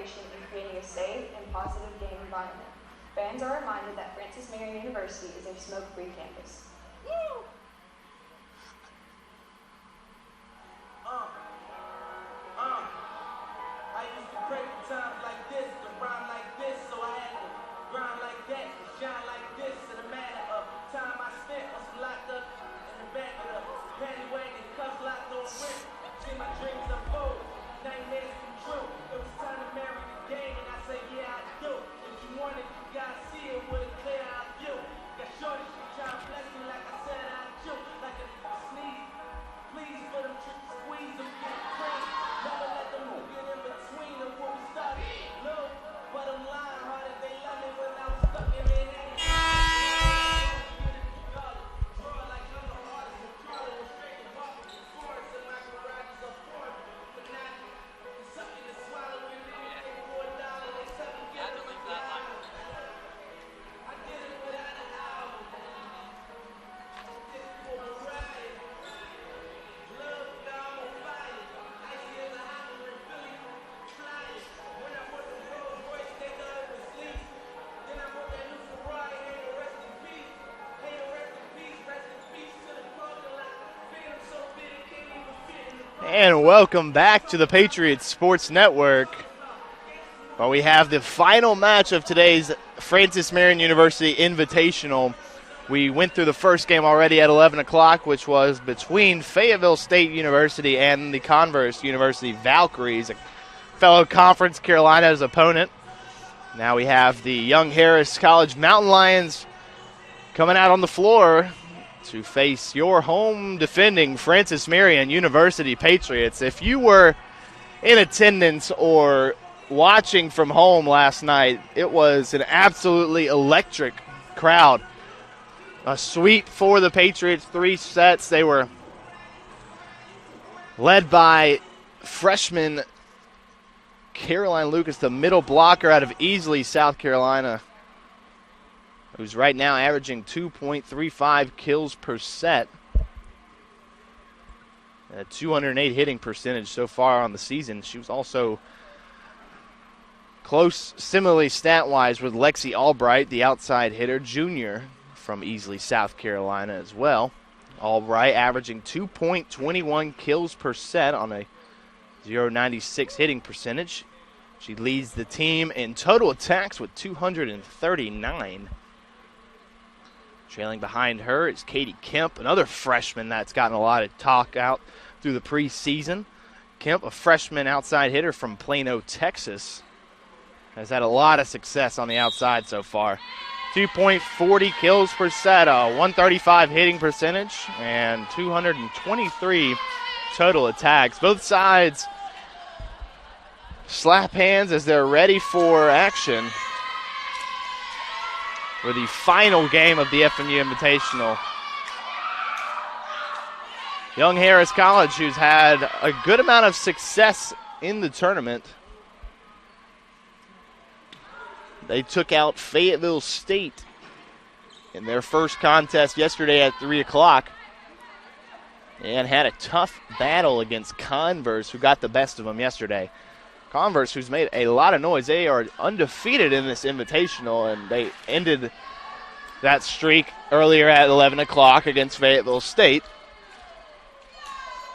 collaboration in creating a safe and positive game environment. Fans are reminded that Francis Marion University is a smoke-free campus. Woo! I used to pray for times like this, to rhyme like this, so I had to grind like that, to shine like this, in a matter of time I spent was locked up in the back of the paddy wagon, cuffs locked on rent. See my dreams unfold, nightmares come true. It was time to marry the game, and I said, yeah, I do. If you want it, you gotta see it with a clear eye view. Got shorty, she try to bless me like I said I do, like a sneeze. Please for them tricks, squeeze them, get crazy. Never let them get in between of what we started. Look, but I'm lying hard if they love me when I was stuck in it. Draw like I'm the artist of color, straight to Florence, and my garage is a form. But not something to swallow and anything for $1. They said we get it with the hour. I did it without an hour. Did it for a ride. Love down on fire. Icy as a hot one, Philly flying. When I bought the Rolls Royce, they thought it was sleep. Then I bought that new Ferrari, hey, rest in peace. Hey, rest in peace, rest in peace to the parking lot. Phantom so big it can't even fit in the parking lot. And welcome back to the Patriots Sports Network. Well, we have the final match of today's Francis Marion University Invitational. We went through the first game already at 11 o'clock, which was between Fayetteville State University and the Converse University Valkyries, a fellow Conference Carolina's opponent. Now we have the Young Harris College Mountain Lions coming out on the floor to face your home defending Francis Marion University Patriots. If you were in attendance or watching from home last night, it was an absolutely electric crowd. A sweep for the Patriots, 3 sets. They were led by freshman Caroline Lucas, the middle blocker out of Easley, South Carolina, who's right now averaging 2.35 kills per set. A 208 hitting percentage so far on the season. She was also close, similarly stat-wise, with Lexi Albright, the outside hitter, junior from Easley, South Carolina as well. Albright averaging 2.21 kills per set on a .096 hitting percentage. She leads the team in total attacks with 239. Trailing behind her is Katie Kemp, another freshman that's gotten a lot of talk out through the preseason. Kemp, a freshman outside hitter from Plano, Texas, has had a lot of success on the outside so far. 2.40 kills per set, a 135 hitting percentage, and 223 total attacks. Both sides slap hands as they're ready for action for the final game of the FMU Invitational. Young Harris College, who's had a good amount of success in the tournament. They took out Fayetteville State in their first contest yesterday at 3 o'clock and had a tough battle against Converse, who got the best of them yesterday. Converse, who's made a lot of noise. They are undefeated in this Invitational, and they ended that streak earlier at 11 o'clock against Fayetteville State.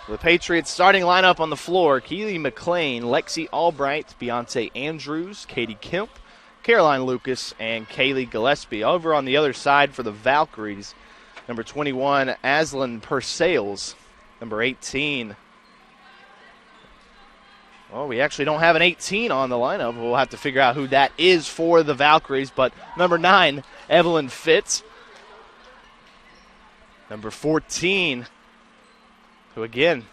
The Patriots starting lineup on the floor: Keely McClain, Lexi Albright, Beyonce Andrews, Katie Kemp, Caroline Lucas, and Kaylee Gillespie. Over on the other side for the Valkyries, number 21, Aslan Persales. Number 18. Well, we actually don't have an 18 on the lineup. We'll have to figure out who that is for the Valkyries. But number 9, Evelyn Fitz. Number 14, who again,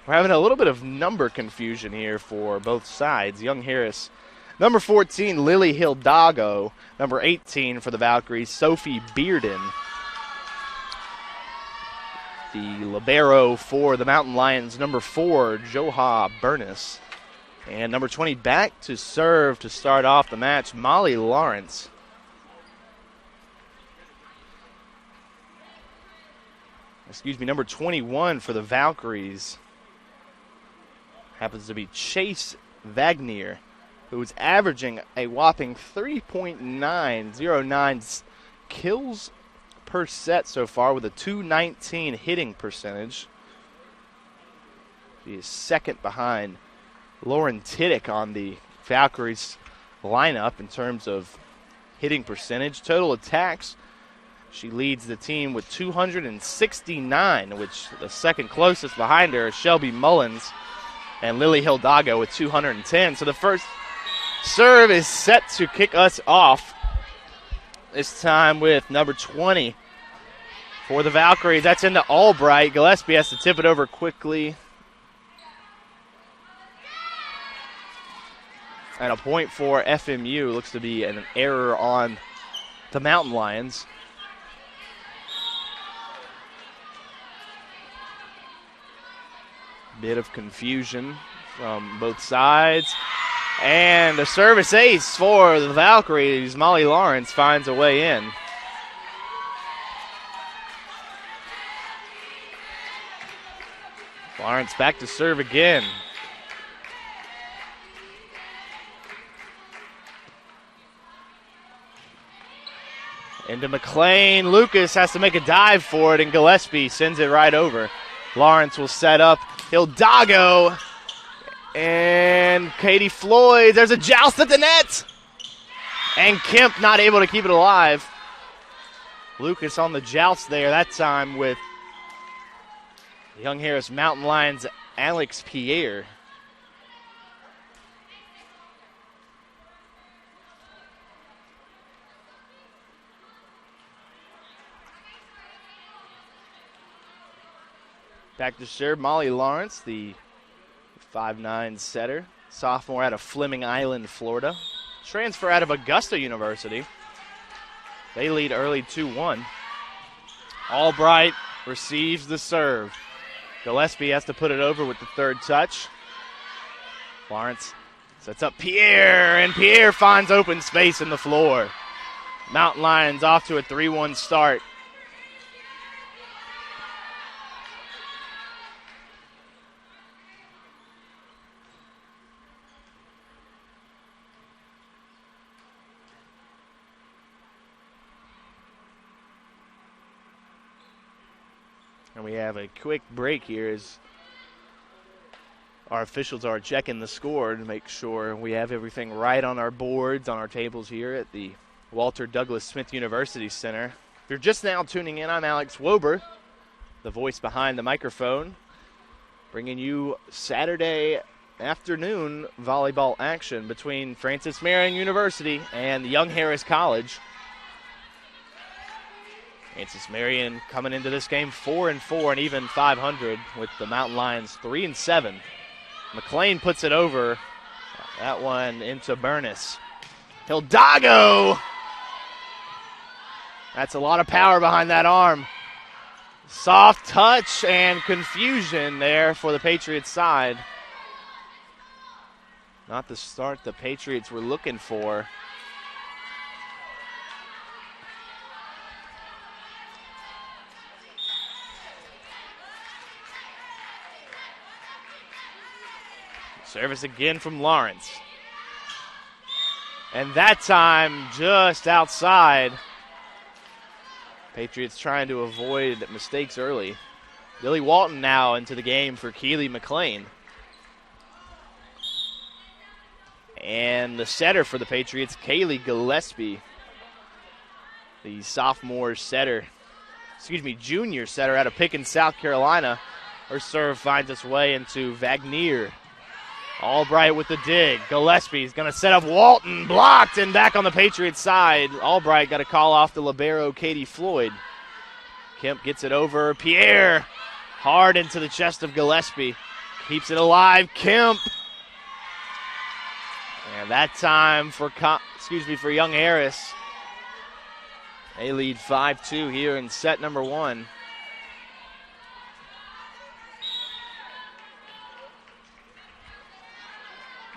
we're having a little bit of number confusion here for both sides. Young Harris. Number 14, Lily Hildago. Number 18 for the Valkyries, Sophie Bearden. The libero for the Mountain Lions, number 4, Joha Burness. And number 20, back to serve to start off the match, Molly Lawrence. Number 21 for the Valkyries happens to be Chase Wagner. who's averaging a whopping 3.909 kills per set so far with a 219 hitting percentage. She is second behind Lauren Tiddick on the Valkyries lineup in terms of hitting percentage. Total attacks, she leads the team with 269, which the second closest behind her is Shelby Mullins and Lily Hildago with 210. So the first serve is set to kick us off, this time with number 20 for the Valkyries. That's into Albright. Gillespie has to tip it over quickly. And a point for FMU. Looks to be an error on the Mountain Lions. Bit of confusion from both sides. And a service ace for the Valkyries. Molly Lawrence finds a way in. Lawrence back to serve again. Into McLean. Lucas has to make a dive for it, and Gillespie sends it right over. Lawrence will set up Hildago. And Katie Floyd. There's a joust at the net. And Kemp not able to keep it alive. Lucas on the joust there, that time with Young Harris Mountain Lions' Alex Pierre. Back to serve, Molly Lawrence, the 5'9" setter, sophomore out of Fleming Island, Florida. Transfer out of Augusta University. They lead early 2-1. Albright receives the serve. Gillespie has to put it over with the third touch. Florence sets up Pierre, and Pierre finds open space in the floor. Mountain Lions off to a 3-1 start. And we have a quick break here as our officials are checking the score to make sure we have everything right on our boards, on our tables here at the Walter Douglas Smith University Center. If you're just now tuning in, I'm Alex Wober, the voice behind the microphone, bringing you Saturday afternoon volleyball action between Francis Marion University and Young Harris College. Francis Marion coming into this game 4-4 and even 500 with the Mountain Lions 3-7. McLean puts it over. That one into Burness. Hildago! That's a lot of power behind that arm. Soft touch and confusion there for the Patriots side. Not the start the Patriots were looking for. Service again from Lawrence. And that time just outside. Patriots trying to avoid mistakes early. Billy Walton now into the game for Keely McLean. And the setter for the Patriots, Kaylee Gillespie. The junior setter out of Pickens, South Carolina. Her serve finds its way into Wagner. Albright with the dig. Gillespie's going to set up Walton. Blocked and back on the Patriots side. Albright got a call off the libero, Katie Floyd. Kemp gets it over. Pierre hard into the chest of Gillespie. Keeps it alive. Kemp. And that time for Young Harris. They lead 5-2 here in set number 1.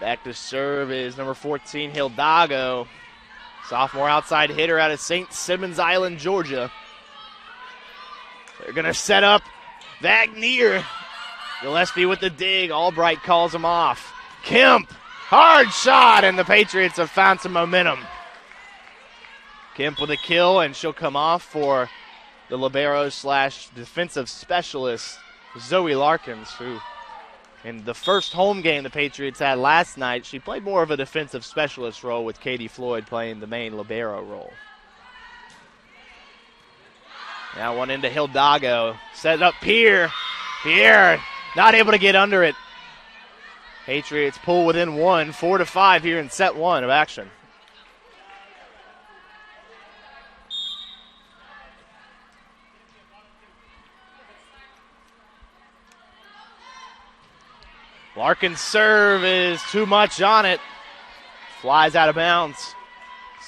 Back to serve is number 14, Hildago. Sophomore outside hitter out of St. Simons Island, Georgia. They're going to set up Wagner. Gillespie with the dig. Albright calls him off. Kemp Hard shot, and the Patriots have found some momentum. Kemp with a kill, and she'll come off for the libero/defensive specialist, Zoe Larkins, who in the first home game the Patriots had last night, she played more of a defensive specialist role with Katie Floyd playing the main libero role. Now one into Hidalgo. Set up Pierre. Pierre not able to get under it. Patriots pull within 1, 4-5 here in set 1 of action. Larkin's serve is too much on it. Flies out of bounds.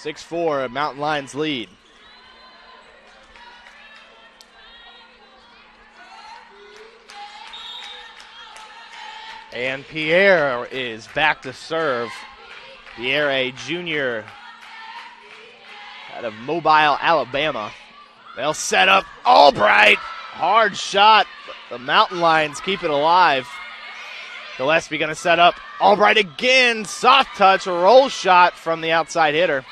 6-4, Mountain Lions lead. And Pierre is back to serve. Pierre, a junior out of Mobile, Alabama. They'll set up Albright. Hard shot. The Mountain Lions keep it alive. Gillespie going to set up Albright again. Soft touch, a roll shot from the outside hitter.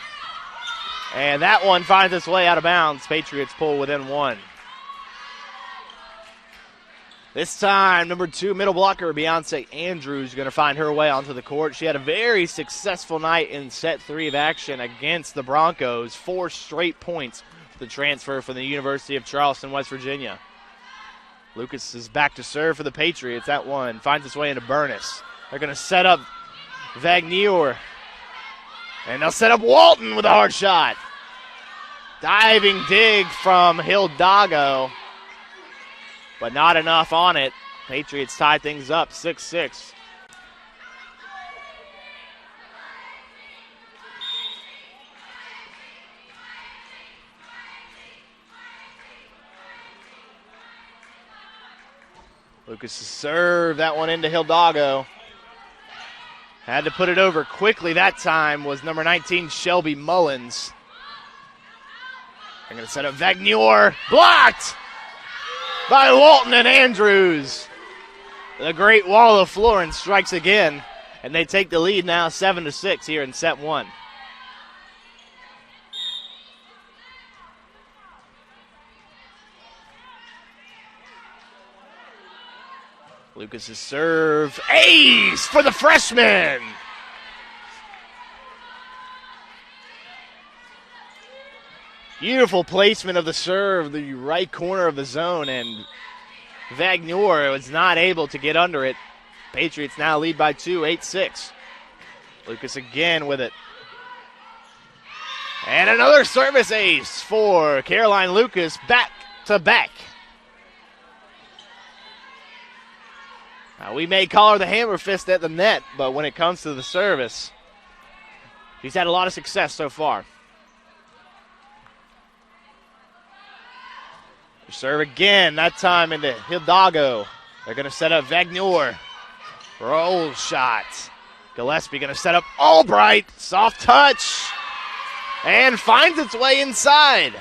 And that one finds its way out of bounds. Patriots pull within 1. This time, number 2 middle blocker, Beyonce Andrews, going to find her way onto the court. She had a very successful night in set 3 of action against the Broncos. 4 straight points for the transfer from the University of Charleston, West Virginia. Lucas is back to serve for the Patriots. That one finds its way into Burness. They're going to set up Vagnier. And they'll set up Walton with a hard shot. Diving dig from Hidalgo. But not enough on it. Patriots tie things up 6-6. Lucas to serve that one into Hidalgo. Had to put it over quickly that time was number 19, Shelby Mullins. They're going to set up Vagnier. Blocked by Walton and Andrews. The Great Wall of Florence strikes again, and they take the lead now 7-6 here in set 1. Lucas's serve. Ace for the freshman. Beautiful placement of the serve, the right corner of the zone, and Vagnier was not able to get under it. Patriots now lead by 2, 8-6. Lucas again with it. And another service ace for Caroline Lucas, back to back. We may call her the hammer fist at the net, but when it comes to the service, she's had a lot of success so far. Serve again, that time into Hidalgo. They're going to set up Vagnier. Roll shot. Gillespie going to set up Albright. Soft touch. And finds its way inside.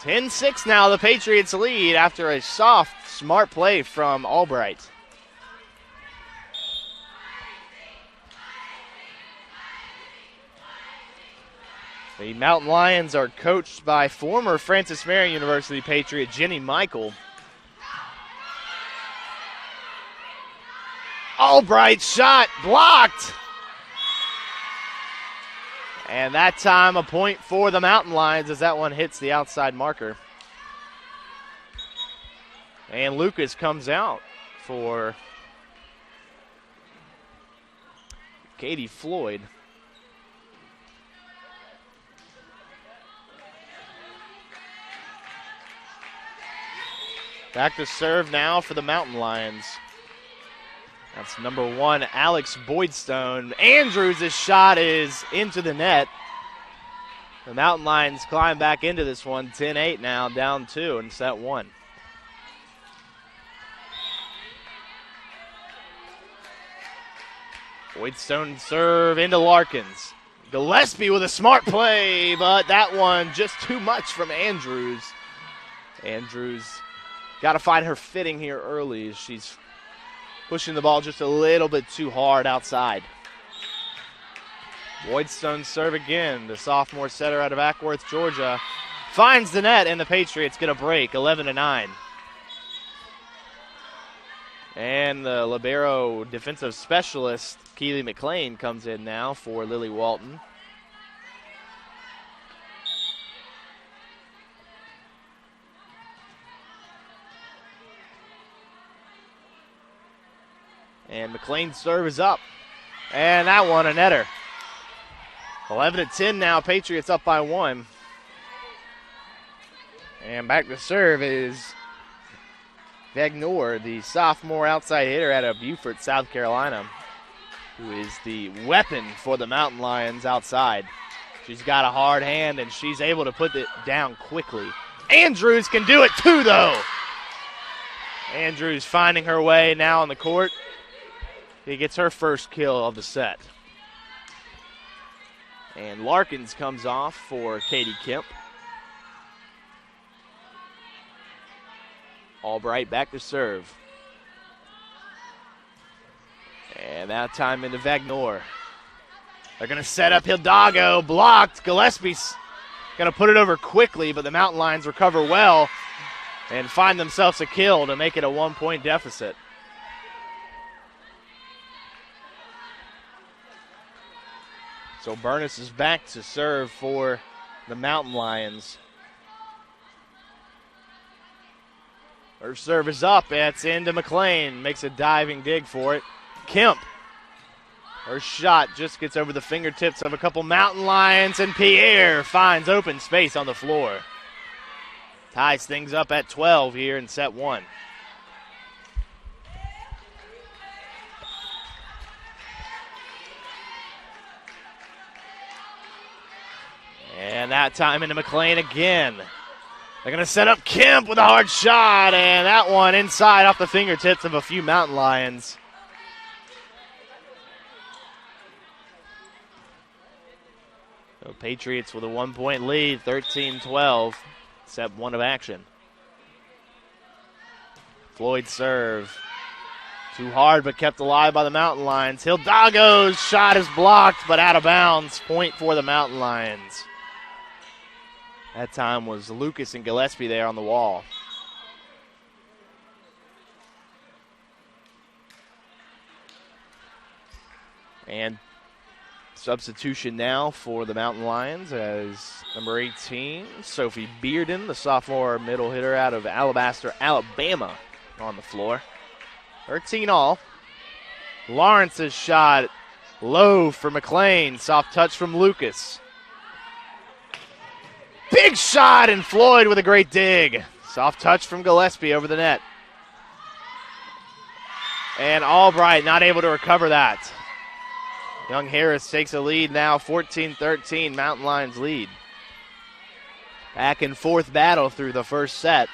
10-6 now, the Patriots lead after a soft, smart play from Albright. The Mountain Lions are coached by former Francis Marion University Patriot Jenny Michael. Albright shot blocked. And that time a point for the Mountain Lions as that one hits the outside marker. And Lucas comes out for Katie Floyd. Back to serve now for the Mountain Lions. That's number 1, Alex Boydstone. Andrews' shot is into the net. The Mountain Lions climb back into this one. 10-8 now, down 2 in set 1. Boydstone serve into Larkins. Gillespie with a smart play, but that one just too much from Andrews. Andrews got to find her fitting here early as she's pushing the ball just a little bit too hard outside. Voidstone serve again. The sophomore setter out of Ackworth, Georgia, finds the net, and the Patriots get a break, 11-9. And the libero defensive specialist, Keely McLean, comes in now for Lily Walton. And McLean's serve is up. And that one, a netter. 11-10 now, Patriots up by 1. And back to serve is Vagnor, the sophomore outside hitter out of Beaufort, South Carolina, who is the weapon for the Mountain Lions outside. She's got a hard hand, and she's able to put it down quickly. Andrews can do it too, though. Andrews finding her way now on the court. He gets her first kill of the set. And Larkins comes off for Katie Kemp. Albright back to serve. And that time into Vagnor. They're going to set up Hidalgo. Blocked. Gillespie's going to put it over quickly, but the Mountain Lions recover well and find themselves a kill to make it a 1-point deficit. So Burness is back to serve for the Mountain Lions. Her serve is up. It's into McLean. Makes a diving dig for it. Kemp. Her shot just gets over the fingertips of a couple Mountain Lions, and Pierre finds open space on the floor. Ties things up at 12 here in set 1. And that time into McLean again. They're going to set up Kemp with a hard shot, and that one inside off the fingertips of a few Mountain Lions. So Patriots with a 1-point lead, 13-12, set 1 of action. Floyd serve. Too hard, but kept alive by the Mountain Lions. Hidalgo's shot is blocked, but out of bounds. Point for the Mountain Lions. That time was Lucas and Gillespie there on the wall. And substitution now for the Mountain Lions as number 18, Sophie Bearden, the sophomore middle hitter out of Alabaster, Alabama, on the floor. 13 all. Lawrence's shot low for McLean. Soft touch from Lucas. Big shot, and Floyd with a great dig. Soft touch from Gillespie over the net. And Albright not able to recover that. Young Harris takes a lead now, 14-13, Mountain Lions lead. Back and forth battle through the first set.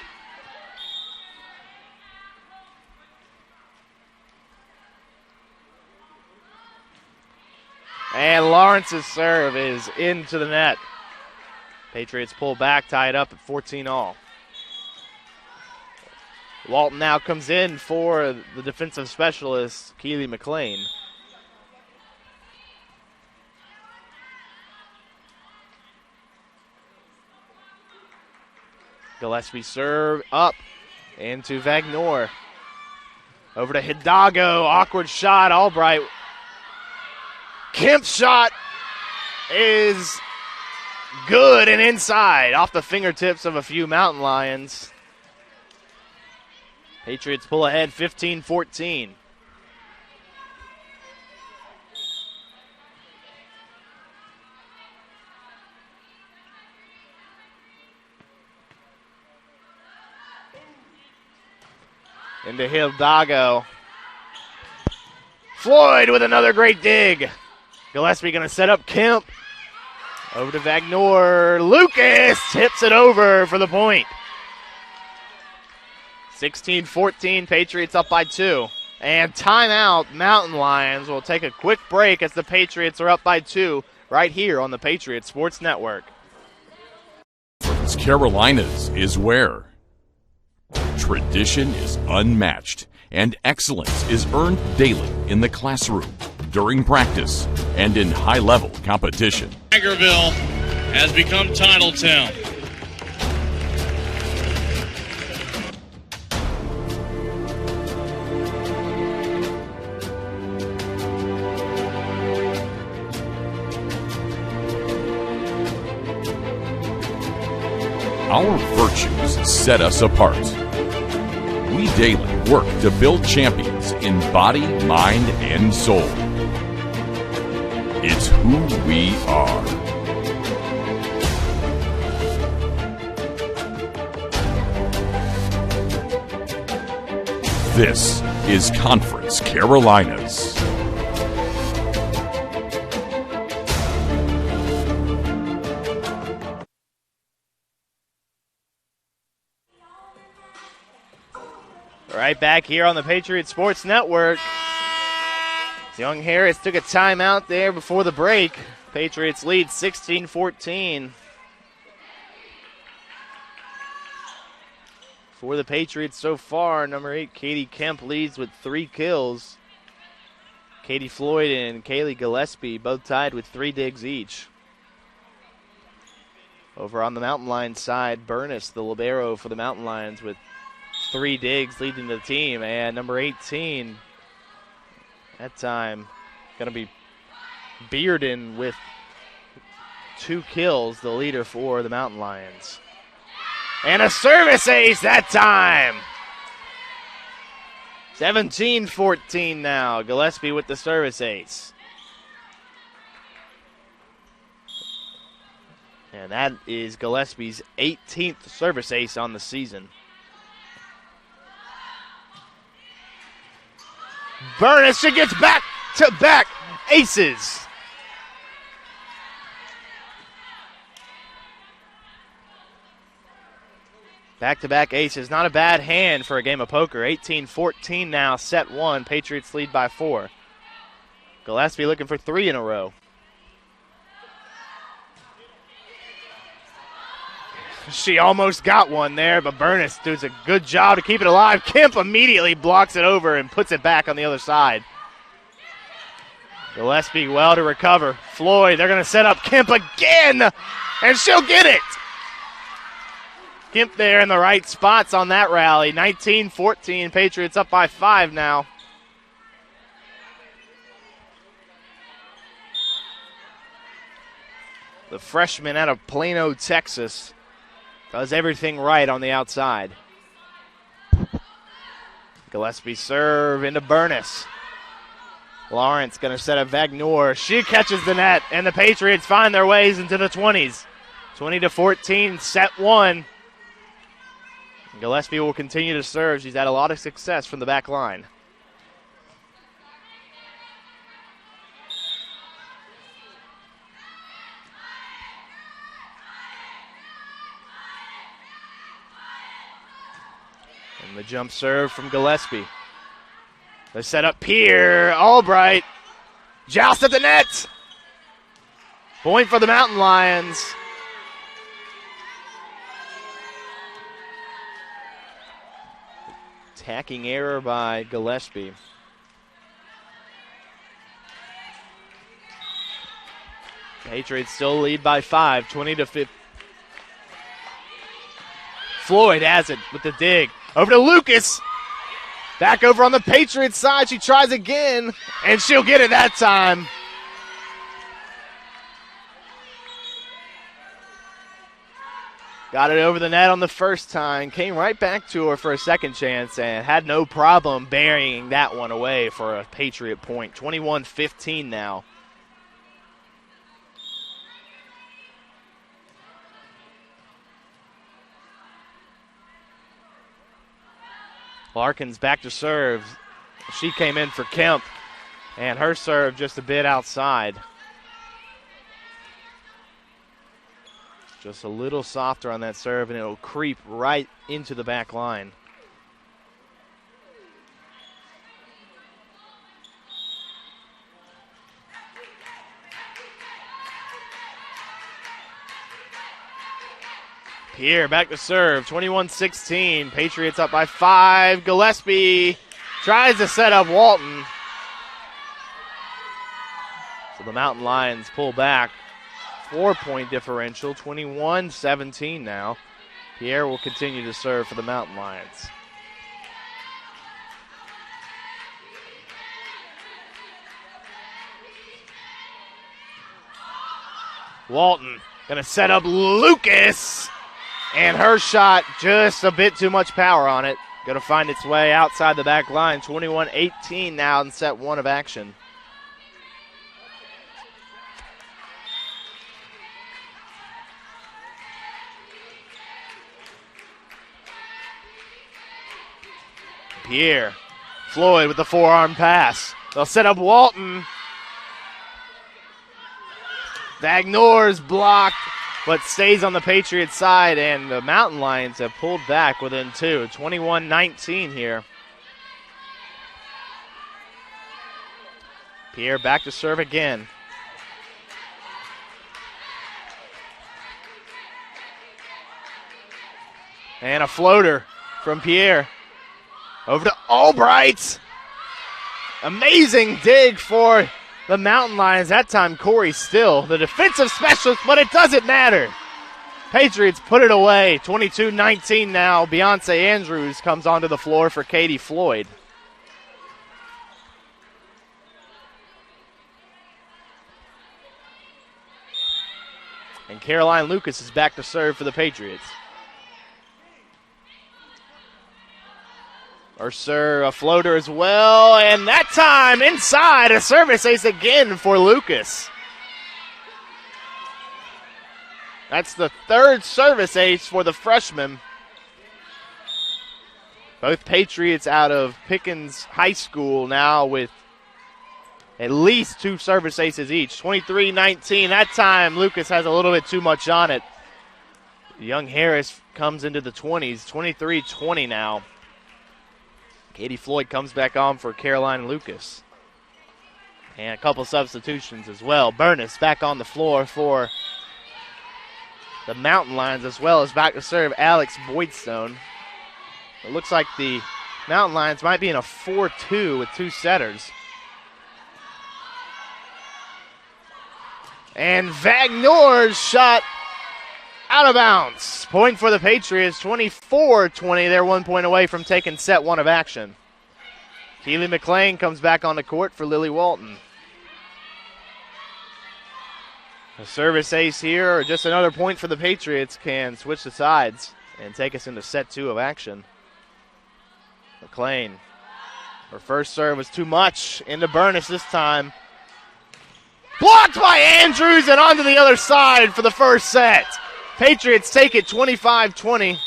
And Lawrence's serve is into the net. Patriots pull back, tie it up at 14 all. Walton now comes in for the defensive specialist, Keely McLean. Gillespie serve up into Vagnor. Over to Hidalgo, awkward shot, Albright. Kemp's shot is good and inside, off the fingertips of a few Mountain Lions. Patriots pull ahead 15-14. Into Hidalgo. Floyd with another great dig. Gillespie going to set up Kemp. Over to Vagnor. Lucas tips it over for the point. 16-14, Patriots up by 2. And timeout, Mountain Lions will take a quick break as the Patriots are up by 2 right here on the Patriots Sports Network. Carolinas is where tradition is unmatched and excellence is earned daily in the classroom. during practice and in high-level competition. Tigerville has become title town. Our virtues set us apart. We daily work to build champions in body, mind, and soul. It's who we are. This is Conference Carolinas. Right back here on the Patriots Sports Network. Young Harris took a timeout there before the break. Patriots lead 16-14. For the Patriots so far, number 8, Katie Kemp leads with 3 kills. Katie Floyd and Kaylee Gillespie both tied with 3 digs each. Over on the Mountain Lions side, Burness, the libero for the Mountain Lions, with 3 digs leading the team. And number 18, that time, going to be Bearden with 2 kills, the leader for the Mountain Lions. And a service ace that time. 17-14 now. Gillespie with the service ace. And that is Gillespie's 18th service ace on the season. Burness, she gets back-to-back aces. Back-to-back aces. Not a bad hand for a game of poker. 18-14 now, set 1. Patriots lead by 4. Gillespie looking for 3 in a row. She almost got one there, but Burness does a good job to keep it alive. Kemp immediately blocks it over and puts it back on the other side. Gillespie well to recover. Floyd, they're going to set up Kemp again, and she'll get it. Kemp there in the right spots on that rally. 19-14, Patriots up by 5 now. The freshman out of Plano, Texas, does everything right on the outside. Gillespie serve into Burness. Florence going to set up Vagnor. She catches the net, and the Patriots find their ways into the 20s. 20-14, set 1. Gillespie will continue to serve. She's had a lot of success from the back line. And the jump serve from Gillespie. They set up Pierre. Albright. Joust at the net. Point for the Mountain Lions. Tacking error by Gillespie. Patriots still lead by 5, 20-15. Floyd has it with the dig. Over to Lucas. Back over on the Patriots side. She tries again, and she'll get it that time. Got it over the net on the first time. Came right back to her for a second chance and had no problem burying that one away for a Patriot point. 21-15 now. Larkins back to serve. She came in for Kemp, and her serve just a bit outside. Just a little softer on that serve, and it'll creep right into the back line. Pierre back to serve, 21-16. Patriots up by 5. Gillespie tries to set up Walton. So the Mountain Lions pull back. 4-point differential, 21-17 now. Pierre will continue to serve for the Mountain Lions. Walton going to set up Lucas. And her shot, just a bit too much power on it. Going to find its way outside the back line. 21-18 now in set one of action. Pierre. Floyd with the forearm pass. They'll set up Walton. Vagnor's blocked, but stays on the Patriots side, and the Mountain Lions have pulled back within two. 21-19 here. Pierre back to serve again. And a floater from Pierre. Over to Albright. Amazing dig for the Mountain Lions. That time Corey Still, the defensive specialist, but it doesn't matter. Patriots put it away. 22-19 now. Beyonce Andrews comes onto the floor for Katie Floyd. And Caroline Lucas is back to serve for the Patriots. Mercer, a floater as well, and that time inside, a service ace again for Lucas. That's the third service ace for the freshman. Both Patriots out of Pickens High School now with at least two service aces each. 23-19, that time Lucas has a little bit too much on it. Young Harris comes into the 20s, 23-20 now. Katie Floyd comes back on for Caroline Lucas. And a couple substitutions as well. Burness back on the floor for the Mountain Lions, as well as back to serve Alex Boydstone. It looks like the Mountain Lions might be in a 4-2 with two setters. And Vagnor's shot out of bounds. Point for the Patriots, 24-20. They're 1 point away from taking set one of action. Keely McLean comes back on the court for Lily Walton. A service ace here, or just another point for the Patriots, can switch the sides and take us into set two of action. McLean, her first serve was too much. Into Burness this time. Blocked by Andrews and onto the other side for the first set. Patriots take it 25-20.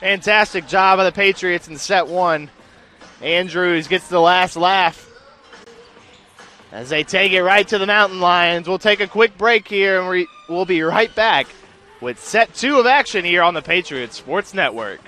Fantastic job by the Patriots in set one. Andrews gets the last laugh as they take it right to the Mountain Lions. We'll take a quick break here, and we'll be right back with set two of action here on the Patriots Sports Network.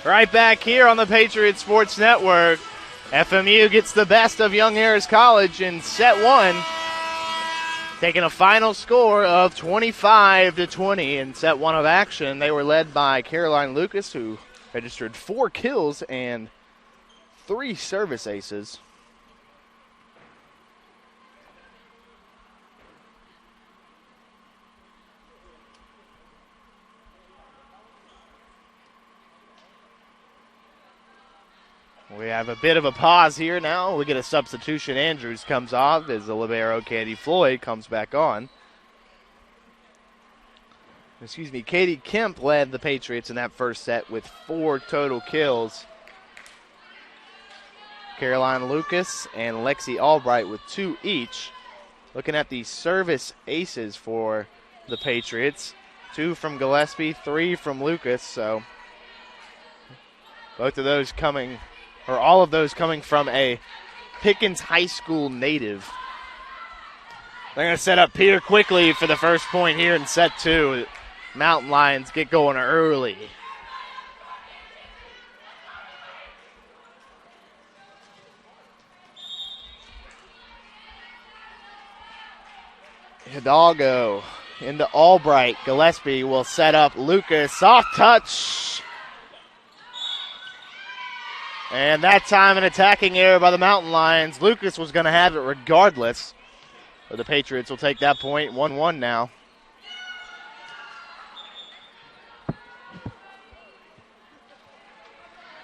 Right back here on the Patriots Sports Network. FMU gets the best of Young Harris College in set one, taking a final score of 25-20 in set one of action. They were led by Caroline Lucas, who registered 4 kills and 3 service aces. We have a bit of a pause here now. We get a substitution. Andrews comes off as the libero, Katie Floyd, comes back on. Katie Kemp led the Patriots in that first set with 4 total kills. Caroline Lucas and Lexi Albright with 2 each. Looking at the service aces for the Patriots. 2 from Gillespie, 3 from Lucas. So both of those coming, or all of those coming from a Pickens High School native. They're going to set up Peter quickly for the first point here in set 2. Mountain Lions get going early. Hidalgo into Albright. Gillespie will set up Lucas. Soft touch. And that time an attacking error by the Mountain Lions. Lucas was going to have it regardless. But the Patriots will take that point. 1-1 now.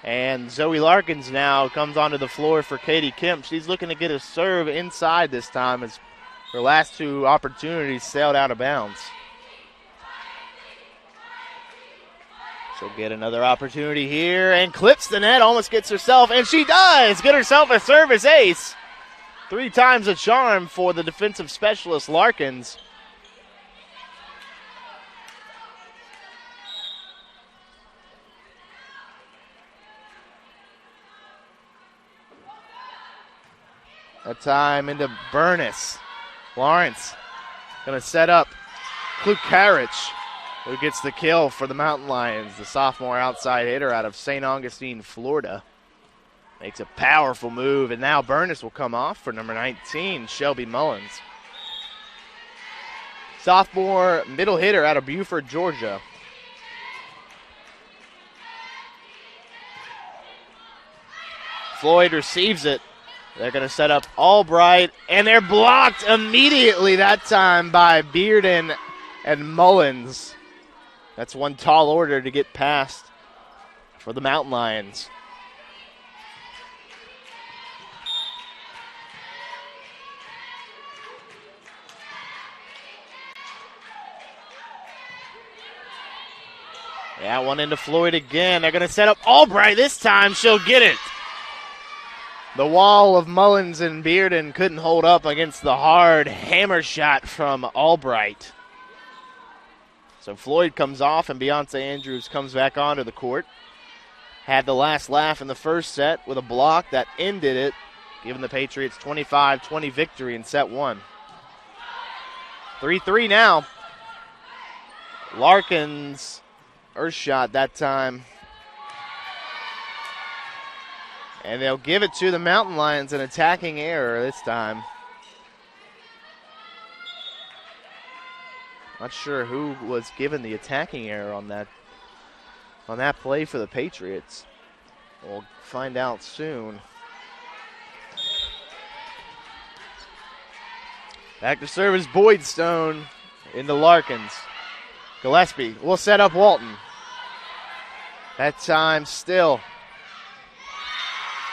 And Zoe Larkins now comes onto the floor for Katie Kemp. She's looking to get a serve inside this time as her last 2 opportunities sailed out of bounds. She'll get another opportunity here and clips the net, almost gets herself, and she does get herself a service ace. 3 times a charm for the defensive specialist Larkins. That time into Burness. Florence going to set up Klukarich, who gets the kill for the Mountain Lions. The sophomore outside hitter out of St. Augustine, Florida. Makes a powerful move, and now Burness will come off for number 19, Shelby Mullins. Sophomore middle hitter out of Buford, Georgia. Floyd receives it. They're going to set up Albright, and they're blocked immediately that time by Bearden and Mullins. That's one tall order to get past for the Mountain Lions. Yeah, one into Floyd again. They're going to set up Albright. This time she'll get it. The wall of Mullins and Bearden couldn't hold up against the hard hammer shot from Albright. So Floyd comes off and Beyonce Andrews comes back onto the court. Had the last laugh in the first set with a block that ended it, giving the Patriots 25-20 victory in set 1. 3-3 now. Larkins, her shot that time. And they'll give it to the Mountain Lions, an attacking error this time. Not sure who was given the attacking error on that play for the Patriots. We'll find out soon. Back to service Boydstone into Larkins. Gillespie will set up Walton. That time still.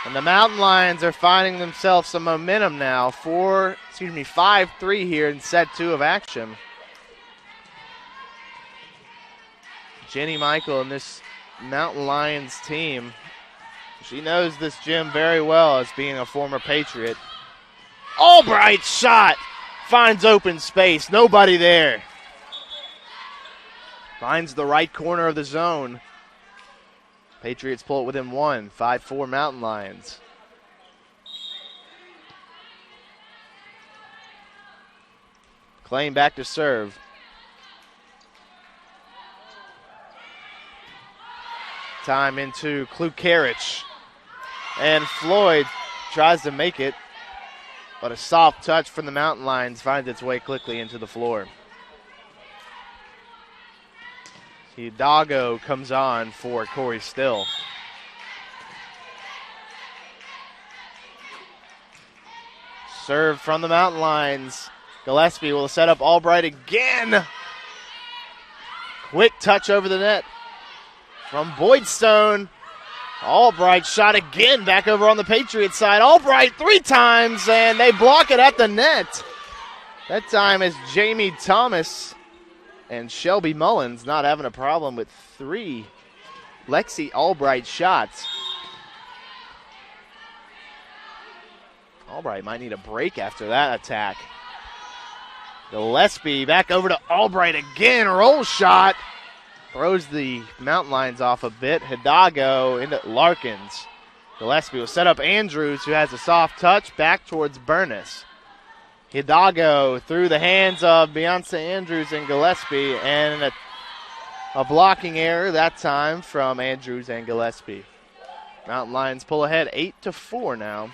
And the Mountain Lions are finding themselves some momentum now. 5-3 here in set 2 of action. Jenny Michael and this Mountain Lions team, she knows this gym very well as being a former Patriot. Albright shot finds open space. Nobody there. Finds the right corner of the zone. Patriots pull it within 1. 5-4 Mountain Lions. Claim back to serve. time into Klukarich. And Floyd tries to make it, but a soft touch from the Mountain Lions finds its way quickly into the floor. Hidalgo comes on for Corey Still. Serve from the Mountain Lions. Gillespie will set up Albright again. Quick touch over the net from Boydstone. Albright shot again back over on the Patriots side. Albright 3 times, and they block it at the net. That time is Jamie Thomas and Shelby Mullins not having a problem with 3 Lexi Albright shots. Albright might need a break after that attack. Gillespie back over to Albright again. Roll shot. Throws the Mountain Lions off a bit. Hidalgo into Larkins. Gillespie will set up Andrews, who has a soft touch, back towards Burness. Hidalgo through the hands of Beyonce Andrews and Gillespie, and a blocking error that time from Andrews and Gillespie. Mountain Lions pull ahead 8-4 now.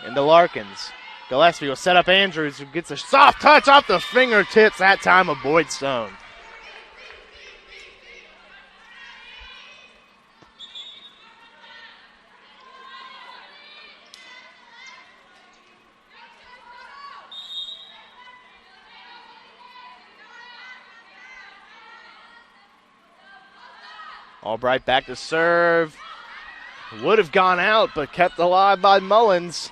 Into Larkins. Gillespie will set up Andrews, who gets a soft touch off the fingertips that time of Boydstone. Albright back to serve. Would have gone out, but kept alive by Mullins.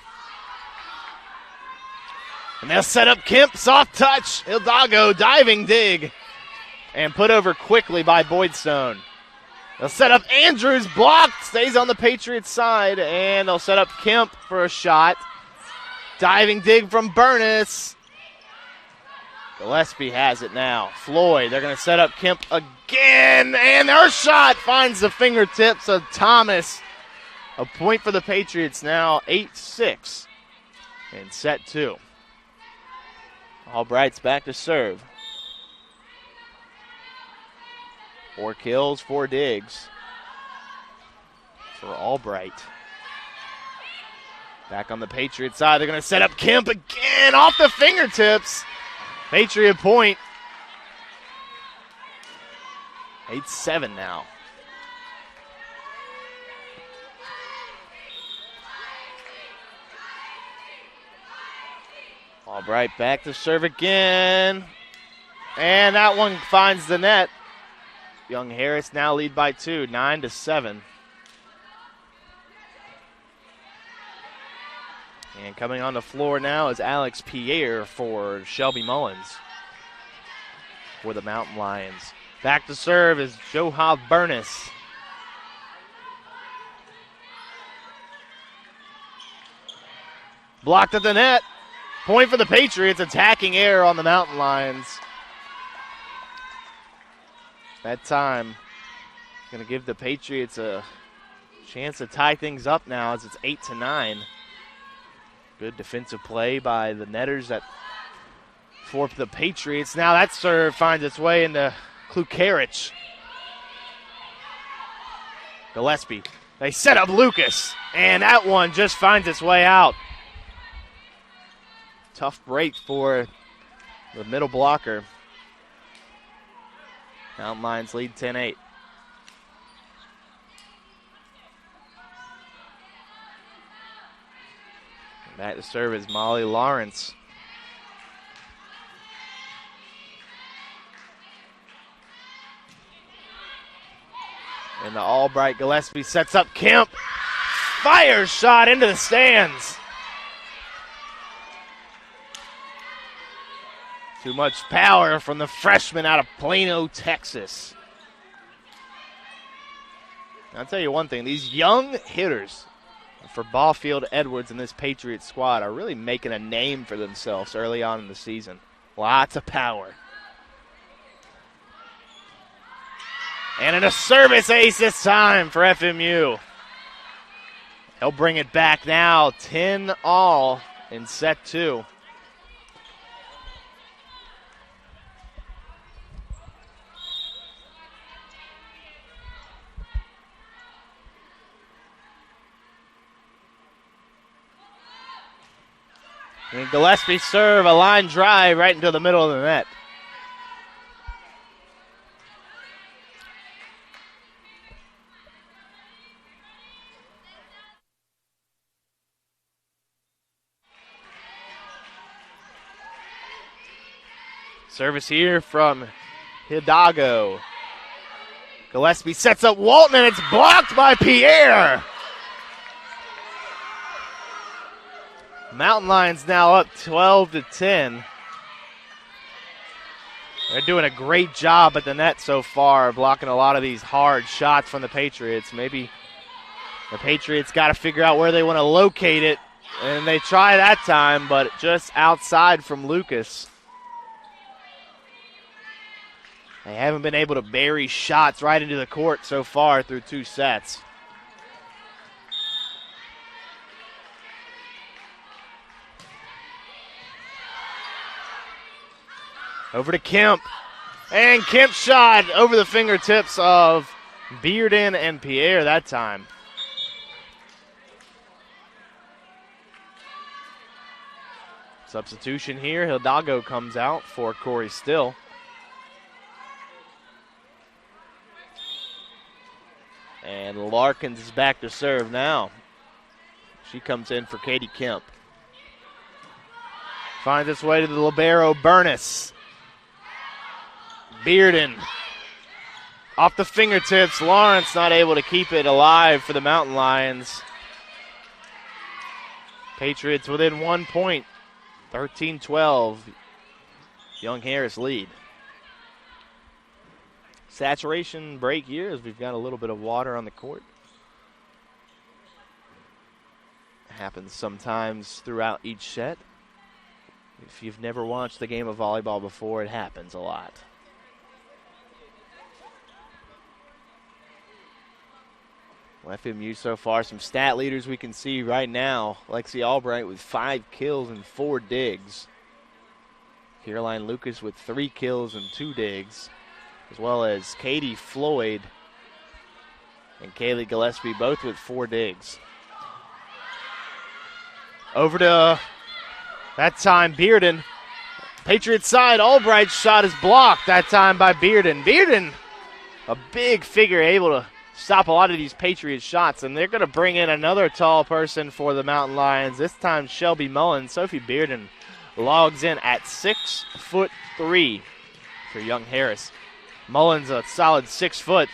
And they'll set up Kemp, soft touch. Hidalgo diving dig. And put over quickly by Boydstone. They'll set up Andrews, blocked, stays on the Patriots side. And they'll set up Kemp for a shot. Diving dig from Burness. Gillespie has it now. Floyd, they're going to set up Kemp again. And their shot finds the fingertips of Thomas. A point for the Patriots now, 8-6 in set 2. Albright's back to serve. 4 kills, 4 digs for Albright. Back on the Patriot side, they're going to set up Kemp again off the fingertips. Patriot point. 8-7 now. Albright back to serve again. And that one finds the net. Young Harris now lead by 2, 9-7. And coming on the floor now is Alex Pierre for Shelby Mullins for the Mountain Lions. Back to serve is Johav Burness. Blocked at the net. Point for the Patriots, attacking error on the Mountain Lions. That time, going to give the Patriots a chance to tie things up now as it's 8-9. Good defensive play by the netters for the Patriots. Now that serve finds its way into Klukarich. Gillespie. They set up Lucas, and that one just finds its way out. Tough break for the middle blocker. Mountain Lions lead 10-8. Back to serve is Molly Lawrence. And the Albright. Gillespie sets up Kemp. Fire shot into the stands. Too much power from the freshman out of Plano, Texas. I'll tell you one thing. These young hitters for Ballfield Edwards and this Patriots squad are really making a name for themselves early on in the season. Lots of power. And in a service ace this time for FMU. They'll bring it back now, 10-all in set 2. And Gillespie serve, a line drive right into the middle of the net. Service here from Hidalgo. Gillespie sets up Walton, and it's blocked by Pierre. Mountain Lions now up 12-10. They're doing a great job at the net so far, blocking a lot of these hard shots from the Patriots. Maybe the Patriots got to figure out where they want to locate it, and they try that time, but just outside from Lucas. They haven't been able to bury shots right into the court so far through 2 sets. Over to Kemp. And Kemp's shot over the fingertips of Bearden and Pierre that time. Substitution here. Hidalgo comes out for Corey Still. And Larkins is back to serve now. She comes in for Katie Kemp. Finds its way to the libero, Burness. Bearden. Off the fingertips, Lawrence not able to keep it alive for the Mountain Lions. Patriots within 1 point, 13-12. Young Harris lead. Saturation break here as we've got a little bit of water on the court. Happens sometimes throughout each set. If you've never watched the game of volleyball before, it happens a lot. Well, FMU so far, some stat leaders we can see right now. Lexi Albright with 5 kills and 4 digs. Caroline Lucas with 3 kills and 2 digs. As well as Katie Floyd and Kaylee Gillespie, both with 4 digs. Over to, that time, Bearden. Patriots side, Albright's shot is blocked that time by Bearden. Bearden, a big figure, able to stop a lot of these Patriots shots, and they're going to bring in another tall person for the Mountain Lions. This time, Shelby Mullen. Sophie Bearden logs in at 6'3" for Young Harris. Mullen's a solid 6 foot.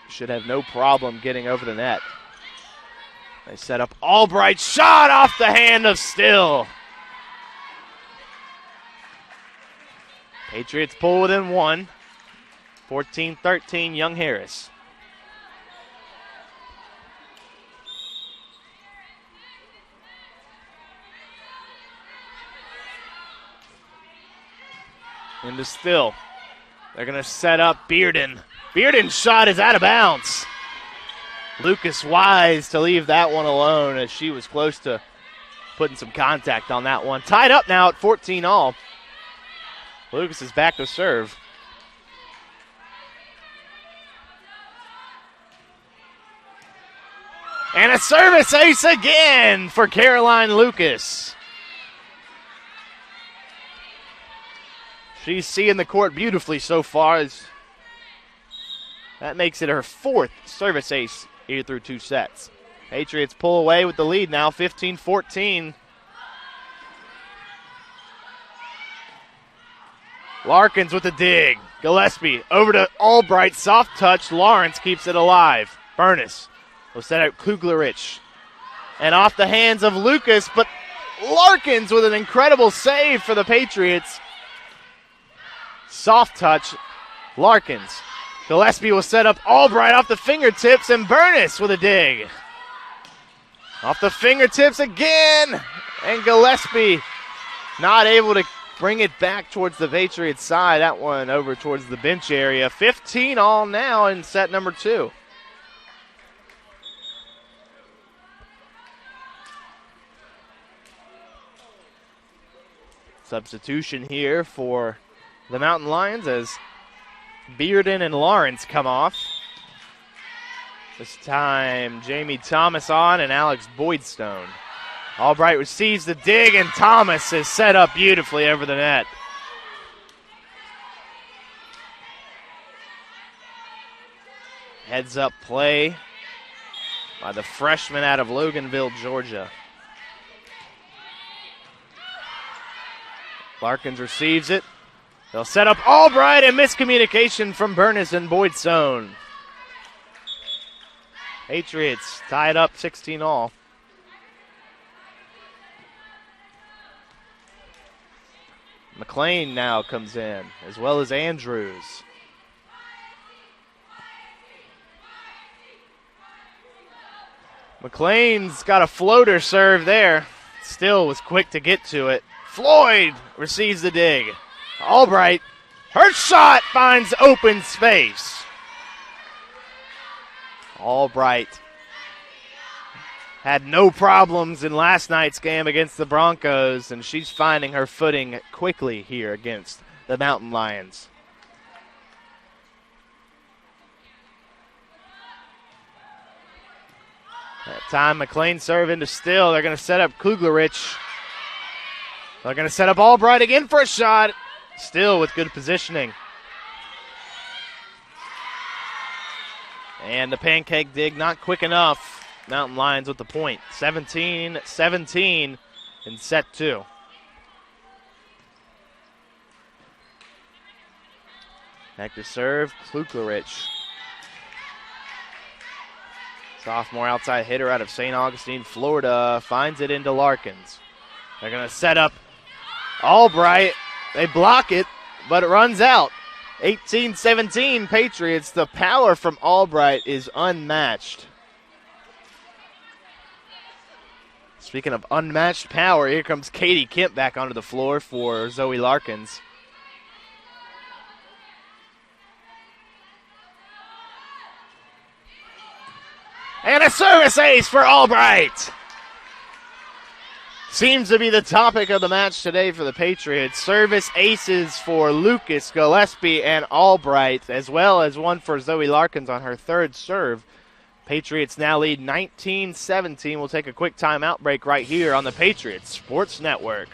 Should have no problem getting over the net. They set up Albright, shot off the hand of Still. Patriots pull within 1. 14-13, Young Harris. Into Still. They're going to set up Bearden. Bearden's shot is out of bounds. Lucas wise to leave that one alone as she was close to putting some contact on that one. Tied up now at 14 all. Lucas is back to serve. And a service ace again for Caroline Lucas. She's seeing the court beautifully so far. That makes it her 4th service ace here through 2 sets. Patriots pull away with the lead now, 15-14. Larkins with the dig. Gillespie over to Albright, soft touch. Lawrence keeps it alive. Burness will set out Kuglerich. And off the hands of Lucas, but Larkins with an incredible save for the Patriots. Soft touch, Larkins. Gillespie will set up Albright off the fingertips, and Burness with a dig. Off the fingertips again, and Gillespie not able to bring it back towards the Patriots side. That one over towards the bench area. 15 all now in set number 2. Substitution here for the Mountain Lions as Bearden and Lawrence come off. This time, Jamie Thomas on and Alex Boydstone. Albright receives the dig, and Thomas is set up beautifully over the net. Heads up play by the freshman out of Loganville, Georgia. Larkins receives it. They'll set up Albright, and miscommunication from Bernis and Boydstone. Patriots tied up 16-all. McLean now comes in, as well as Andrews. McLean's got a floater serve there. Still was quick to get to it. Floyd receives the dig. Albright, her shot finds open space. Albright had no problems in last night's game against the Broncos, and she's finding her footing quickly here against the Mountain Lions. That time, McLean serve into Still. They're going to set up Kuglerich. They're going to set up Albright again for a shot. Still with good positioning. And the pancake dig not quick enough. Mountain Lions with the point. 17-17 in set 2. Back to serve, Kuglerich. Sophomore outside hitter out of St. Augustine, Florida, finds it into Larkins. They're going to set up Albright. They block it, but it runs out. 18-17 Patriots. The power from Albright is unmatched. Speaking of unmatched power, here comes Katie Kemp back onto the floor for Zoe Larkins. And a service ace for Albright. Seems to be the topic of the match today for the Patriots. Service aces for Lucas, Gillespie, and Albright, as well as one for Zoe Larkins on her third serve. Patriots now lead 19-17. We'll take a quick timeout break right here on the Patriots Sports Network.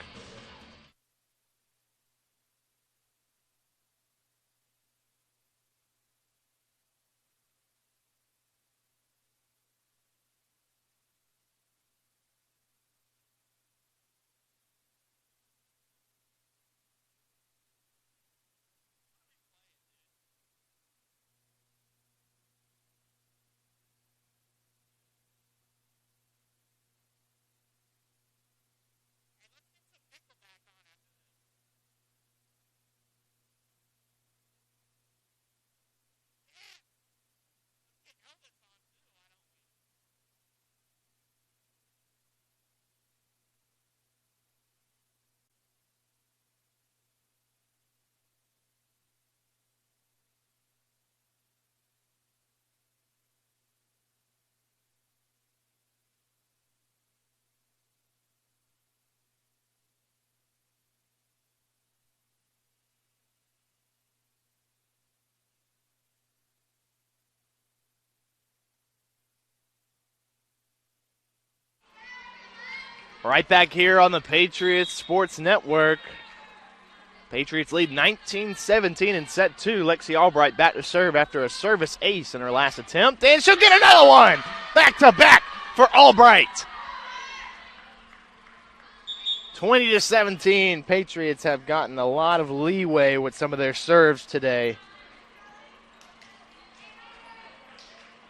Right back here on the Patriots Sports Network. Patriots lead 19-17 in set 2. Lexi Albright back to serve after a service ace in her last attempt. And she'll get another one! Back to back for Albright. 20-17. Patriots have gotten a lot of leeway with some of their serves today.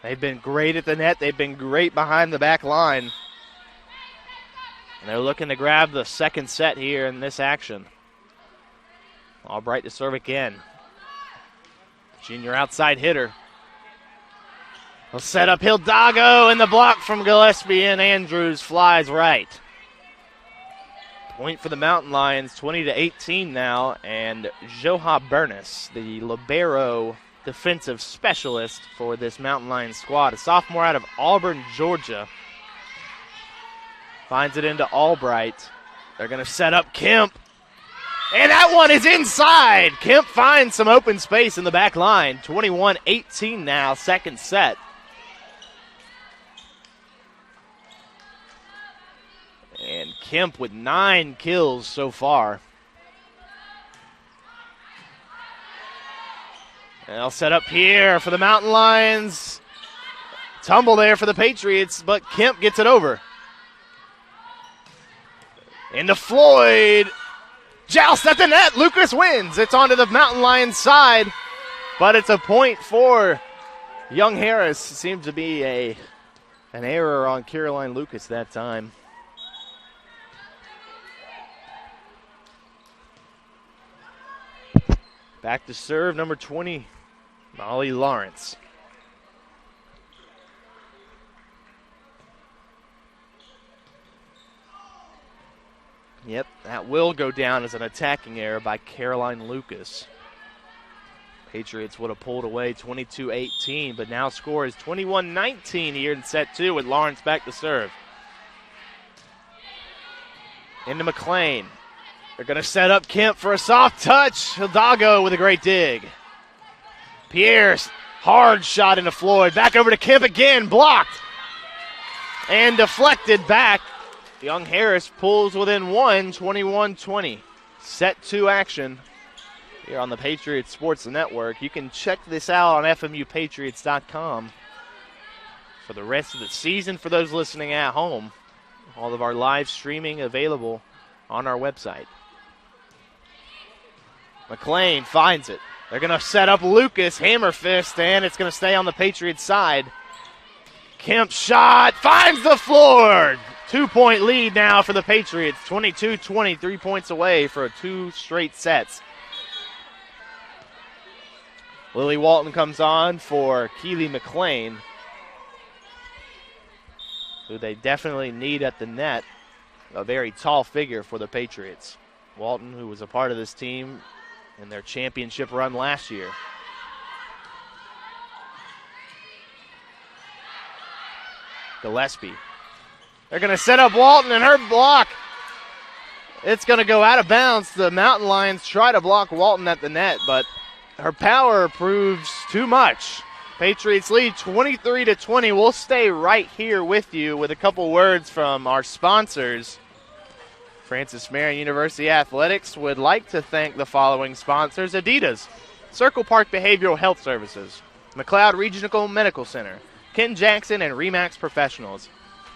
They've been great at the net. They've been great behind the back line. And they're looking to grab the second set here in this action. Albright to serve again. Junior outside hitter. They'll set up Hildago, and the block from Gillespie, and Andrews flies right. Point for the Mountain Lions, 20-18 now, and Joha Bernis, the libero defensive specialist for this Mountain Lions squad, a sophomore out of Auburn, Georgia. Finds it into Albright. They're going to set up Kemp. And that one is inside. Kemp finds some open space in the back line. 21-18 now, second set. And Kemp with 9 kills so far. And they'll set up here for the Mountain Lions. Tumble there for the Patriots, but Kemp gets it over. Into Floyd. Joust at the net. Lucas wins. It's onto the Mountain Lions side, but it's a point for Young Harris. Seems to be an error on Caroline Lucas that time. Back to serve, number 20, Molly Lawrence. Yep, that will go down as an attacking error by Caroline Lucas. Patriots would have pulled away 22-18, but now score is 21-19 here in set 2 with Lawrence back to serve. Into McLean. They're going to set up Kemp for a soft touch. Hidalgo with a great dig. Pierce, hard shot into Floyd. Back over to Kemp again, blocked. And deflected back. Young Harris pulls within one, 21-20. Set 2 action here on the Patriots Sports Network. You can check this out on FMUPatriots.com for the rest of the season for those listening at home. All of our live streaming available on our website. McLean finds it. They're going to set up Lucas, hammer fist, and it's going to stay on the Patriots side. Kemp shot, finds the floor. 2-point lead now for the Patriots. 22-20, 3 points away for 2 straight sets. Lily Walton comes on for Keely McLean, who they definitely need at the net. A very tall figure for the Patriots. Walton, who was a part of this team in their championship run last year. Gillespie. They're going to set up Walton and her block. It's going to go out of bounds. The Mountain Lions try to block Walton at the net, but her power proves too much. Patriots lead 23-20. We'll stay right here with you with a couple words from our sponsors. Francis Marion University Athletics would like to thank the following sponsors: Adidas, Circle Park Behavioral Health Services, McLeod Regional Medical Center, Ken Jackson and Remax Professionals,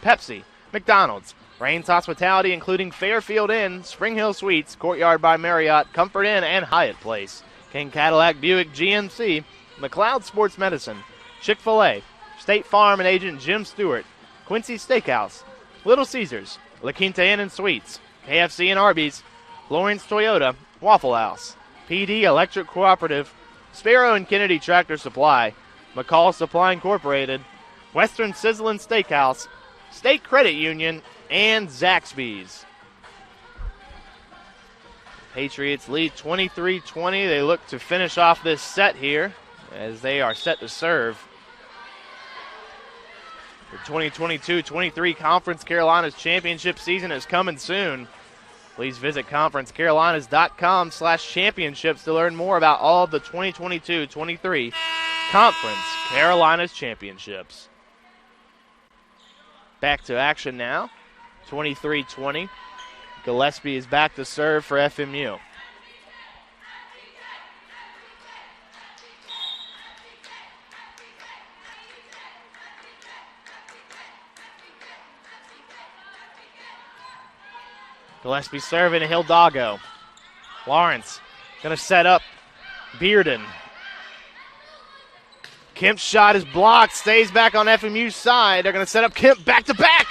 Pepsi, McDonald's, Rains Hospitality including Fairfield Inn, Spring Hill Suites, Courtyard by Marriott, Comfort Inn, and Hyatt Place, King Cadillac Buick GMC, McLeod Sports Medicine, Chick-fil-A, State Farm and Agent Jim Stewart, Quincy Steakhouse, Little Caesars, La Quinta Inn and Suites, KFC and Arby's, Florence Toyota, Waffle House, PD Electric Cooperative, Sparrow and Kennedy Tractor Supply, McCall Supply Incorporated, Western Sizzlin' Steakhouse, State Credit Union, and Zaxby's. Patriots lead 23-20. They look to finish off this set here as they are set to serve. The 2022-23 Conference Carolinas Championship season is coming soon. Please visit conferencecarolinas.com/championships to learn more about all of the 2022-23 Conference Carolinas Championships. Back to action now. 23-20. Gillespie is back to serve for FMU. Gillespie serving to Hidalgo. Lawrence going to set up Bearden. Kemp's shot is blocked, stays back on FMU's side. They're going to set up Kemp back-to-back.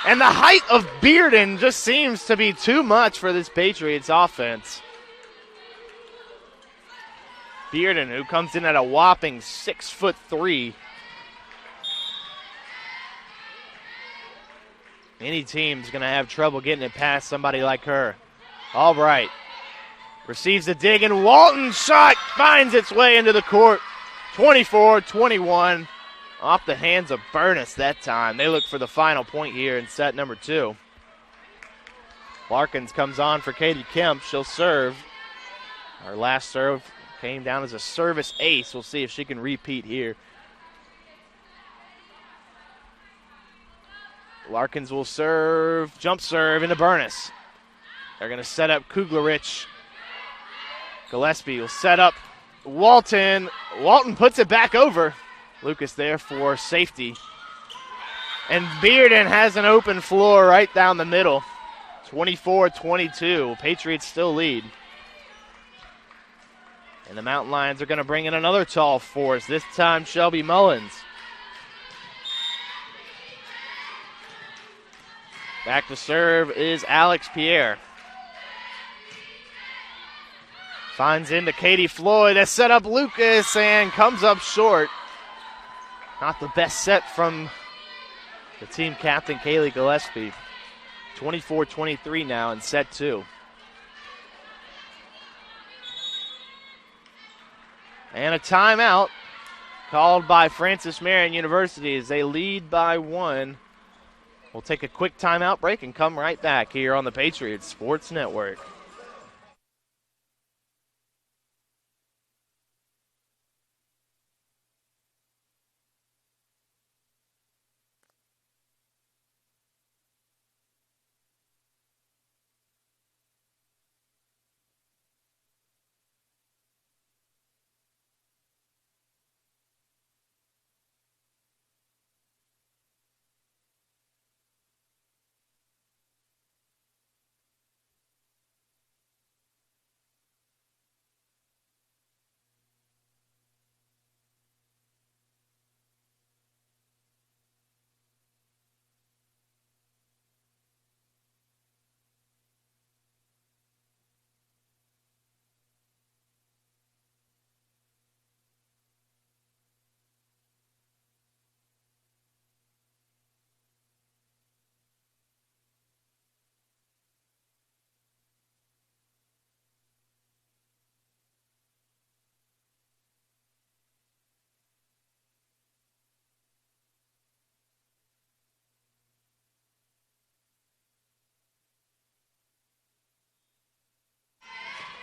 And the height of Bearden just seems to be too much for this Patriots offense. Bearden, who comes in at a whopping 6'3". Any team's going to have trouble getting it past somebody like her. Albright receives the dig, and Walton's shot finds its way into the court. 24-21 off the hands of Burness that time. They look for the final point here in set number 2. Larkins comes on for Katie Kemp. She'll serve. Our last serve came down as a service ace. We'll see if she can repeat here. Larkins will serve, jump serve into Burness. They're going to set up Kuglerich. Gillespie will set up Walton. Walton puts it back over. Lucas there for safety. And Bearden has an open floor right down the middle. 24-22. Patriots still lead. And the Mountain Lions are going to bring in another tall force, this time Shelby Mullins. Back to serve is Alex Pierre. Finds into Katie Floyd. That's set up Lucas and comes up short. Not the best set from the team captain, Kaylee Gillespie. 24-23 now in set 2. And a timeout called by Francis Marion University as they lead by 1. We'll take a quick timeout break and come right back here on the Patriots Sports Network.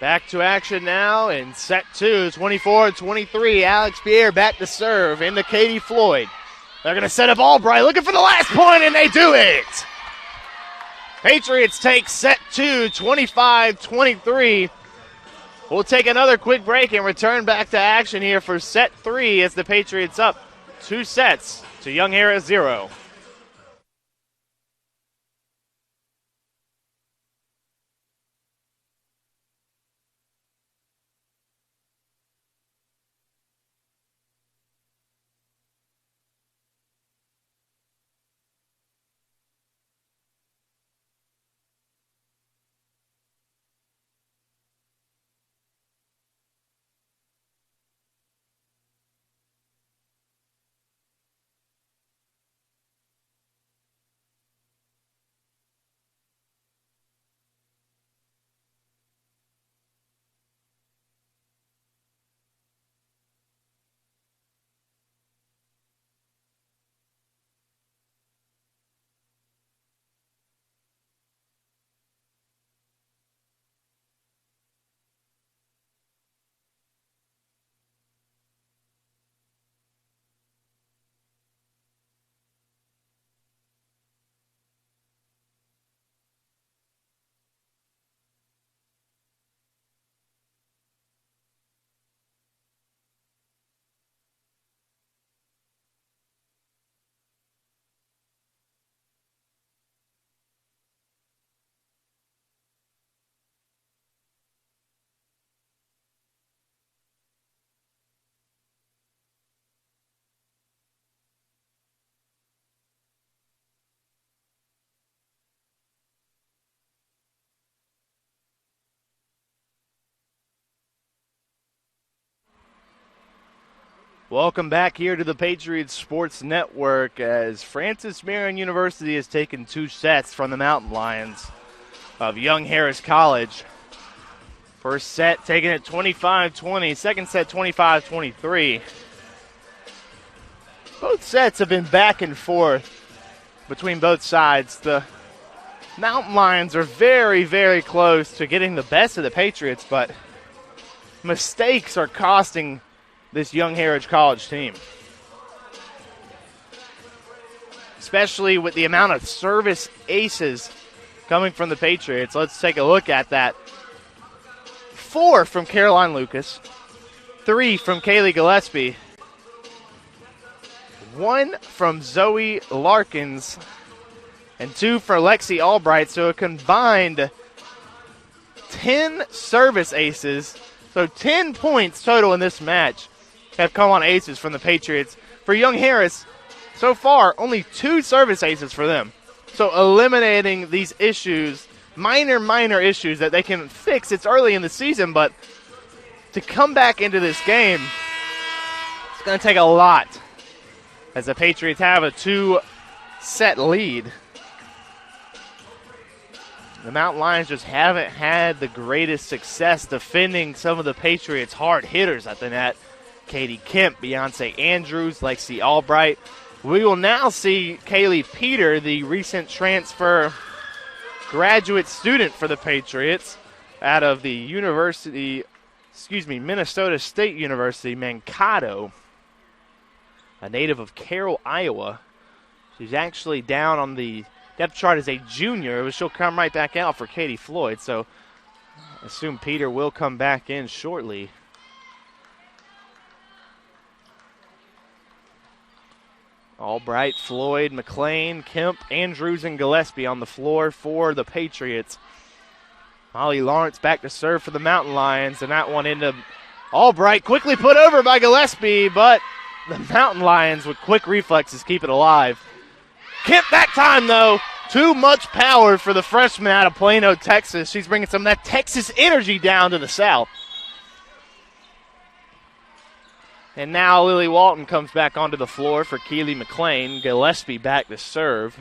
Back to action now in set 2, 24-23. Alex Pierre back to serve into Katie Floyd. They're going to set up Albright, looking for the last point, and they do it. Patriots take set 2, 25-23. We'll take another quick break and return back to action here for set 3 as the Patriots up 2 sets to Young Harris 0. Welcome back here to the Patriots Sports Network as Francis Marion University has taken 2 sets from the Mountain Lions of Young Harris College. First set taken at 25-20, second set 25-23. Both sets have been back and forth between both sides. The Mountain Lions are very, very close to getting the best of the Patriots, but mistakes are costing this Young Heritage College team. Especially with the amount of service aces coming from the Patriots. Let's take a look at that. 4 from Caroline Lucas, 3 from Kaylee Gillespie, 1 from Zoe Larkins, and 2 for Lexi Albright. So a combined 10 service aces. So 10 points total in this match have come on aces from the Patriots. For Young Harris, so far, only 2 service aces for them. So eliminating these issues, minor issues that they can fix. It's early in the season, but to come back into this game, it's going to take a lot, as the Patriots have a 2-set lead. The Mountain Lions just haven't had the greatest success defending some of the Patriots' hard hitters at the net. Katie Kemp, Beyonce Andrews, Lexi Albright. We will now see Kaylee Peter, the recent transfer graduate student for the Patriots out of the Minnesota State University, Mankato, a native of Carroll, Iowa. She's actually down on the depth chart as a junior, but she'll come right back out for Katie Floyd, so I assume Peter will come back in shortly. Albright, Floyd, McLean, Kemp, Andrews, and Gillespie on the floor for the Patriots. Molly Lawrence back to serve for the Mountain Lions, and that one into Albright, quickly put over by Gillespie, but the Mountain Lions with quick reflexes keep it alive. Kemp that time, though, too much power for the freshman out of Plano, Texas. She's bringing some of that Texas energy down to the south. And now Lily Walton comes back onto the floor for Keely McLean. Gillespie back to serve.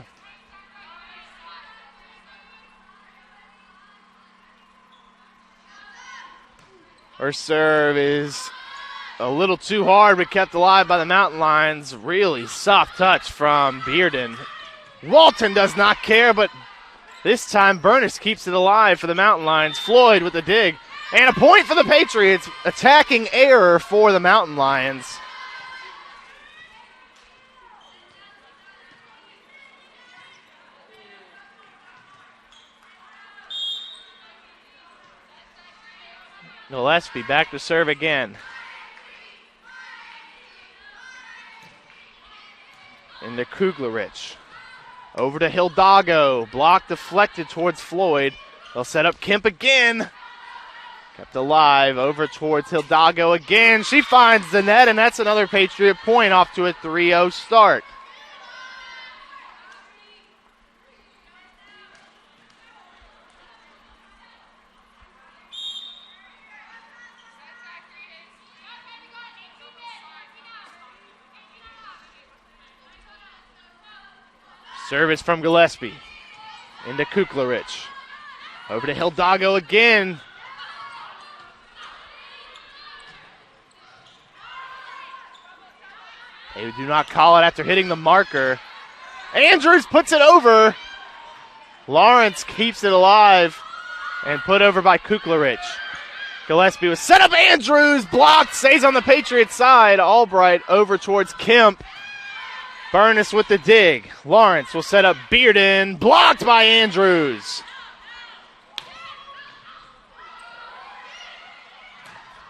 Her serve is a little too hard, but kept alive by the Mountain Lions. Really soft touch from Bearden. Walton does not care, but this time Burness keeps it alive for the Mountain Lions. Floyd with the dig. And a point for the Patriots. Attacking error for the Mountain Lions. Gillespie back to serve again. Into Kuglerich. Over to Hidalgo. Block deflected towards Floyd. They'll set up Kemp again. Kept alive. Over towards Hidalgo again. She finds the net, and that's another Patriot point, off to a 3-0 start. Service from Gillespie. Into Kuklarich. Over to Hidalgo again. They do not call it after hitting the marker. Andrews puts it over. Lawrence keeps it alive and put over by Kuklarich. Gillespie was set up. Andrews blocked. Stays on the Patriots side. Albright over towards Kemp. Burness with the dig. Lawrence will set up Bearden. Blocked by Andrews.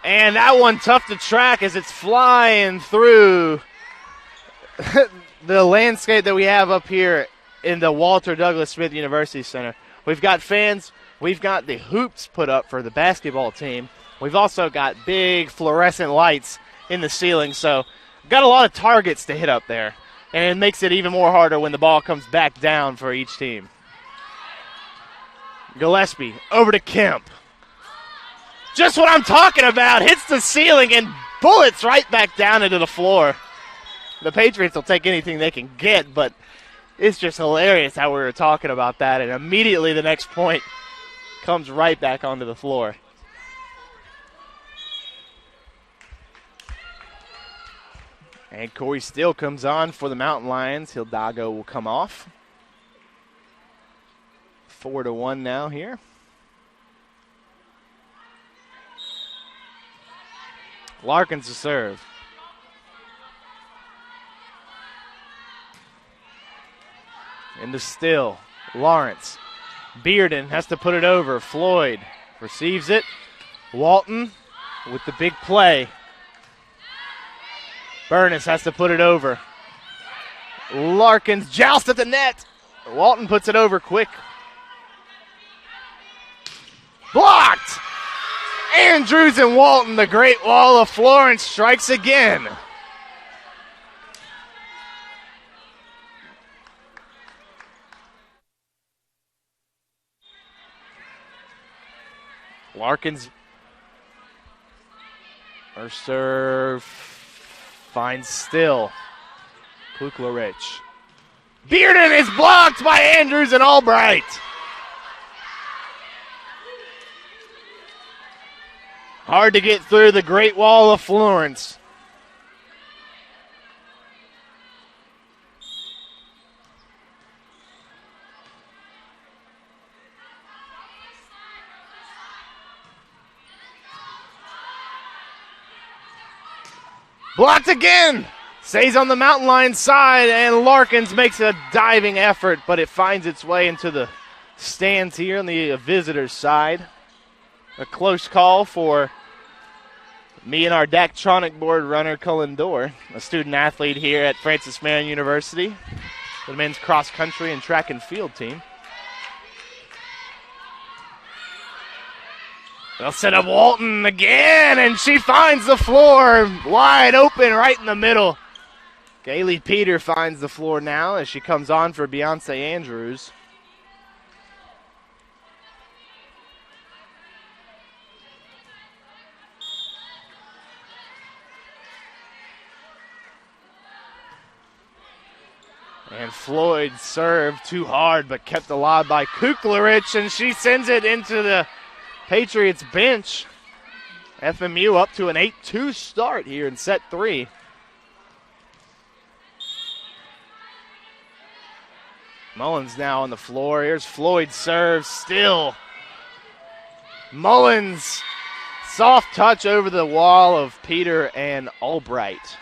And that one tough to track as it's flying through the landscape that we have up here in the Walter Douglas Smith University Center. We've got fans. We've got the hoops put up for the basketball team. We've also got big fluorescent lights in the ceiling. So got a lot of targets to hit up there. And it makes it even more harder when the ball comes back down for each team. Gillespie over to Kemp. Just what I'm talking about. Hits the ceiling and bullets right back down into the floor. The Patriots will take anything they can get, but it's just hilarious how we were talking about that. And immediately the next point comes right back onto the floor. And Corey Steele comes on for the Mountain Lions. Hidalgo will come off. 4-1 now here. Larkins to serve. Into Still. Lawrence. Bearden has to put it over. Floyd receives it. Walton with the big play. Burness has to put it over. Larkins joust at the net. Walton puts it over quick. Blocked! Andrews and Walton, the Great Wall of Florence, strikes again. Larkins, her serve finds Still. Kuklarich. Bearden is blocked by Andrews and Albright. Hard to get through the Great Wall of Florence. Blocked again. Stays on the Mountain Lions side, and Larkins makes a diving effort, but it finds its way into the stands here on the visitors' side. A close call for me and our Daktronic board runner, Cullen Dorr, a student athlete here at Francis Marion University, the men's cross country and track and field team. They'll set up Walton again, and she finds the floor wide open right in the middle. Kaylee Peter finds the floor now as she comes on for Beyonce Andrews. And Floyd served too hard but kept alive by Kuklarich, and she sends it into the Patriots bench. FMU up to an 8-2 start here in set 3. Mullins now on the floor. Here's Floyd serve. Still. Mullins. Soft touch over the wall of Peter and Albright.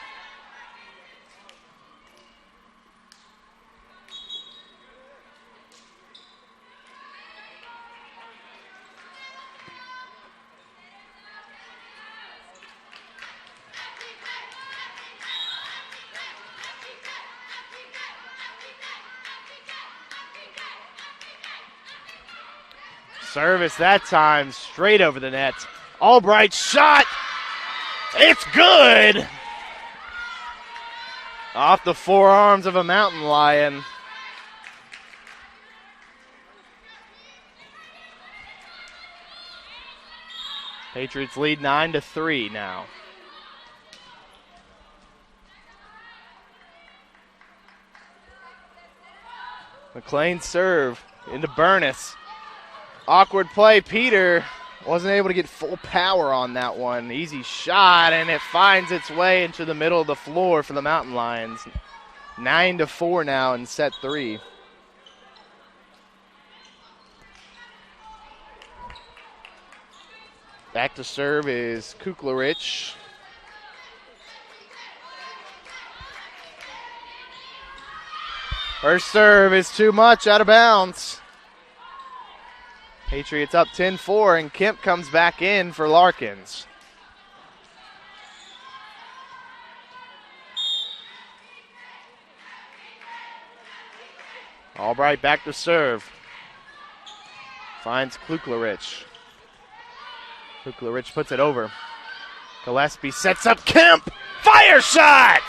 Service that time, straight over the net. Albright shot. It's good. Off the forearms of a Mountain Lion. Patriots lead 9-3 now. McLean serve into Burness. Awkward play. Peter wasn't able to get full power on that one. Easy shot, and it finds its way into the middle of the floor for the Mountain Lions. 9-4 now in set 3. Back to serve is Kuklarich. Her serve is too much, out of bounds. Patriots up 10-4, and Kemp comes back in for Larkins. Albright back to serve. Finds Kuklarich. Kuklarich puts it over. Gillespie sets up Kemp. Fire shot!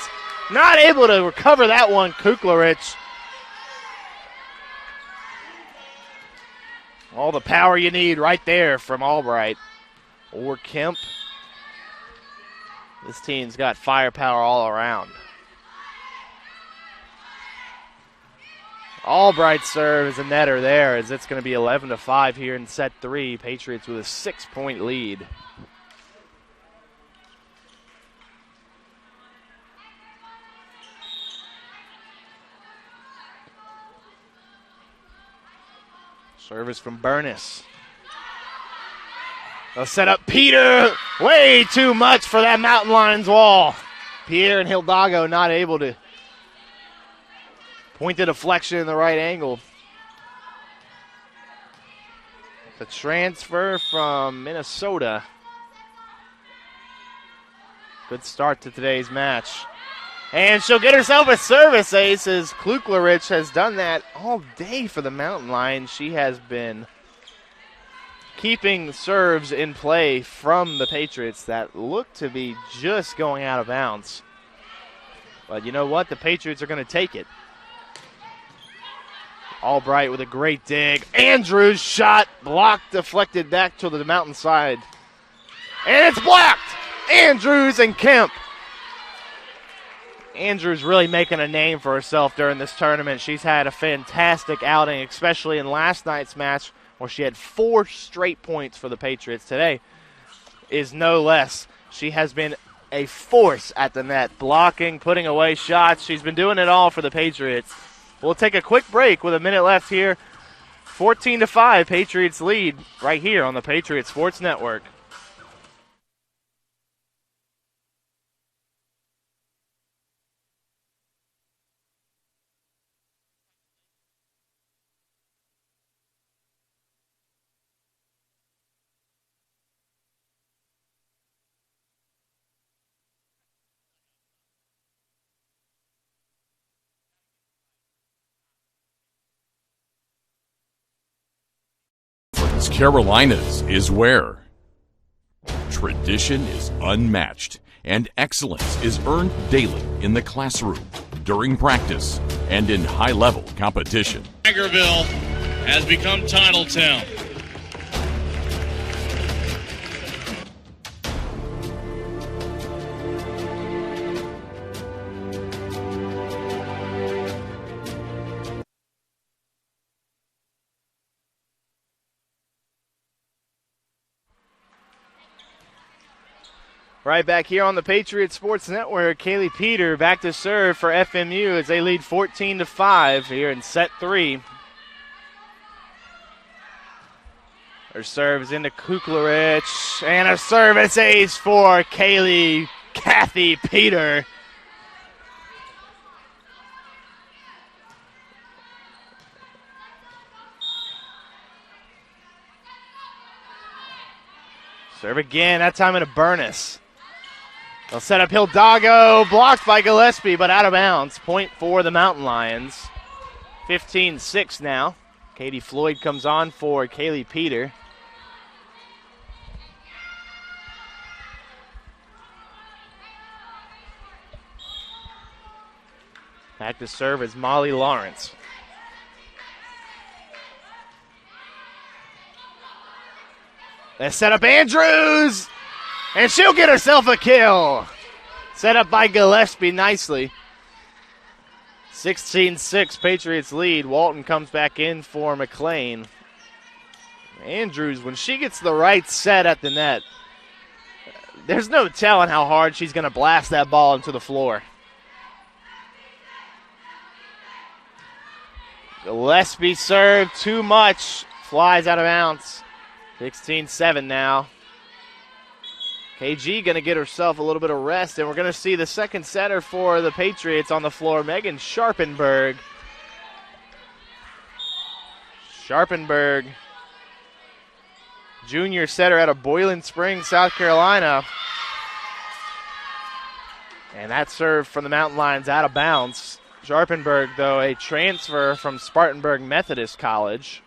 Not able to recover that one, Kuklarich. All the power you need right there from Albright or Kemp. This team's got firepower all around. Albright's serve is a netter there, as it's going to be 11-5 here in set 3. Patriots with a 6-point lead. Service from Burness. They'll set up Peter. Way too much for that Mountain Lions wall. Pierre and Hidalgo not able to point the deflection in the right angle. The transfer from Minnesota. Good start to today's match. And she'll get herself a service ace as Kluklerich has done that all day for the Mountain Lions. She has been keeping serves in play from the Patriots that look to be just going out of bounds. But you know what? The Patriots are going to take it. Albright with a great dig. Andrews shot blocked, deflected back to the Mountain side. And it's blocked! Andrews and Kemp. Andrews really making a name for herself during this tournament. She's had a fantastic outing, especially in last night's match where she had 4 straight points for the Patriots. Today is no less. She has been a force at the net, blocking, putting away shots. She's been doing it all for the Patriots. We'll take a quick break with a minute left here. 14-5, Patriots lead right here on the Patriot Sports Network. Carolinas is where tradition is unmatched and excellence is earned daily in the classroom, during practice, and in high-level competition. Tigerville has become Titletown. Right back here on the Patriot Sports Network, Kaylee Peter back to serve for FMU as they lead 14-5 here in set 3. Her serve is into Kuklerich, and a service ace for Kathy Peter. Serve again, that time into Burness. They'll set up Hidalgo, blocked by Gillespie, but out of bounds. Point for the Mountain Lions. 15-6 now. Katie Floyd comes on for Kaylee Peter. Back to serve is Molly Lawrence. They set up Andrews! And she'll get herself a kill. Set up by Gillespie nicely. 16-6, Patriots lead. Walton comes back in for McLean. Andrews, when she gets the right set at the net, there's no telling how hard she's going to blast that ball into the floor. Gillespie served too much. Flies out of bounds. 16-7 now. KG going to get herself a little bit of rest, and we're going to see the second setter for the Patriots on the floor, Megan Sharpenberg. Sharpenberg, junior setter out of Boiling Springs, South Carolina. And that serve from the Mountain Lions out of bounds. Sharpenberg, though, a transfer from Spartanburg Methodist College.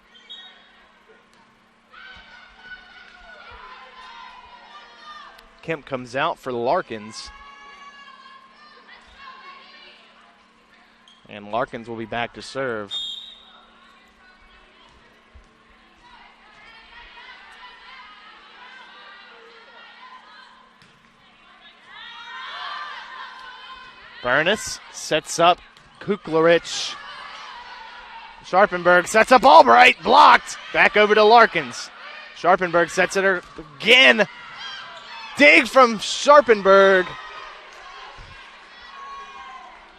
Kemp comes out for Larkins. And Larkins will be back to serve. Burness sets up Kuklerich. Sharpenberg sets up Albright, blocked. Back over to Larkins. Sharpenberg sets it again. Dig from Sharpenberg.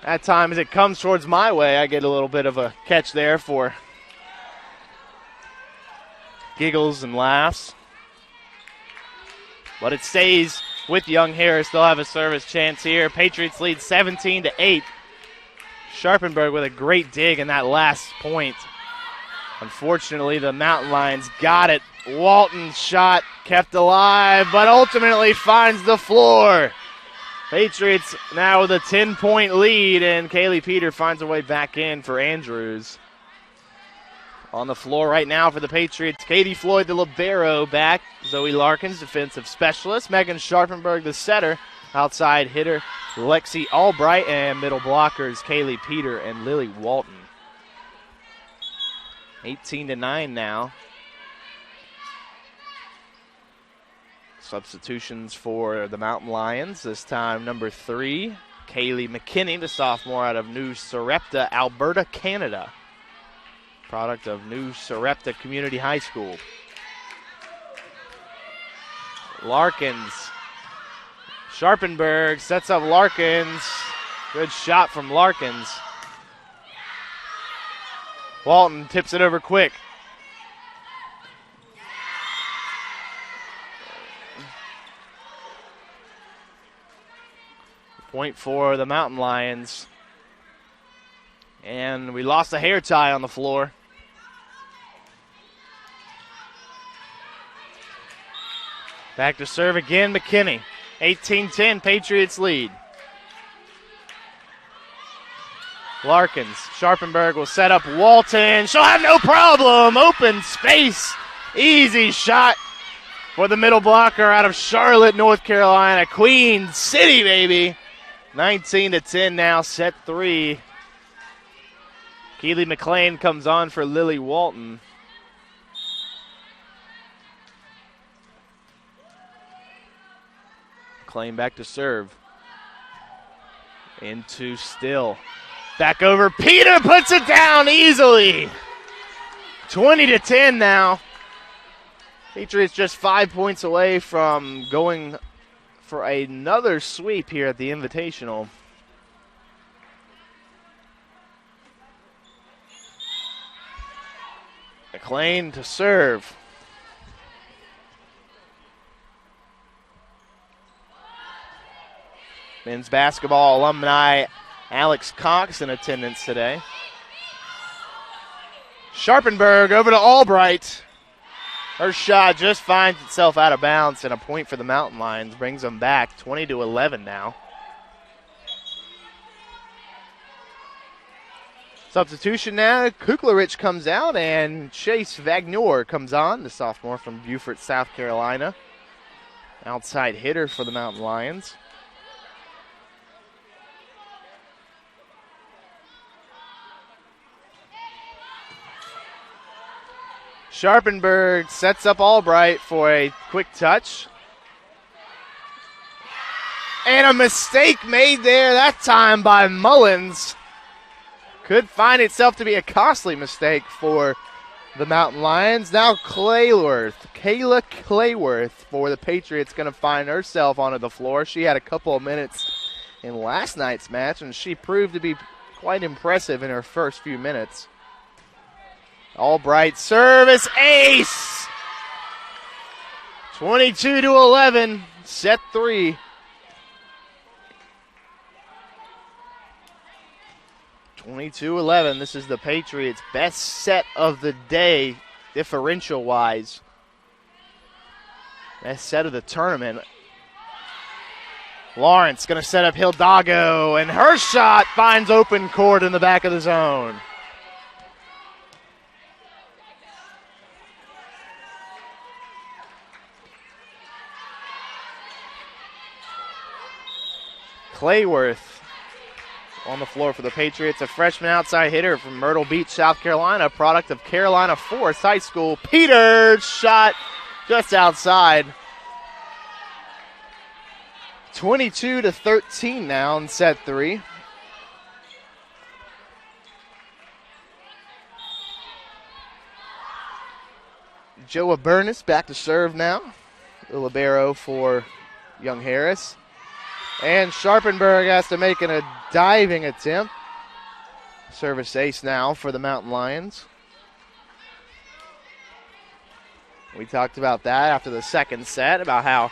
That time as it comes towards my way, I get a little bit of a catch there for giggles and laughs. But it stays with Young Harris. They'll have a service chance here. Patriots lead 17-8. Sharpenberg with a great dig in that last point. Unfortunately, the Mountain Lions got it. Walton's shot kept alive, but ultimately finds the floor. Patriots now with a 10-point lead, and Kaylee Peter finds her way back in for Andrews. On the floor right now for the Patriots, Katie Floyd, the libero, back. Zoe Larkins, defensive specialist. Megan Sharpenberg, the setter. Outside hitter, Lexi Albright, and middle blockers, Kaylee Peter and Lily Walton. 18-9 now. Substitutions for the Mountain Lions. This time, number 3, Kaylee McKinney, the sophomore out of New Sarepta, Alberta, Canada. Product of New Sarepta Community High School. Larkins. Sharpenberg sets up Larkins. Good shot from Larkins. Walton tips it over quick. Point for the Mountain Lions. And we lost a hair tie on the floor. Back to serve again, McKinney. 18-10, Patriots lead. Larkins, Sharpenberg will set up Walton. She'll have no problem. Open space. Easy shot for the middle blocker out of Charlotte, North Carolina. Queen City, baby. 19-10 now, set 3. Keely McLean comes on for Lily Walton. McLean back to serve. Into Still. Back over. Peter puts it down easily. 20-10 now. Patriots just 5 points away from going for another sweep here at the Invitational. McLean to serve. Men's basketball alumni Alex Cox in attendance today. Sharpenberg over to Albright. Her shot just finds itself out of bounds, and a point for the Mountain Lions brings them back 20-11 now. Substitution now. Kuklerich comes out, and Chase Vagnor comes on, the sophomore from Beaufort, South Carolina. Outside hitter for the Mountain Lions. Sharpenberg sets up Albright for a quick touch. And a mistake made there that time by Mullins. Could find itself to be a costly mistake for the Mountain Lions. Now Kayla Clayworth for the Patriots going to find herself onto the floor. She had a couple of minutes in last night's match, and she proved to be quite impressive in her first few minutes. Albright service ace. 22-11, set 3. This is the Patriots' best set of the day, differential-wise. Best set of the tournament. Lawrence going to set up Hildago, and her shot finds open court in the back of the zone. Clayworth on the floor for the Patriots, a freshman outside hitter from Myrtle Beach, South Carolina, product of Carolina Forest High School. Peter shot just outside. 22-13 now in set 3. Joa Burness back to serve now. The libero for Young Harris. And Sharpenberg has to make a diving attempt. Service ace now for the Mountain Lions. We talked about that after the second set, about how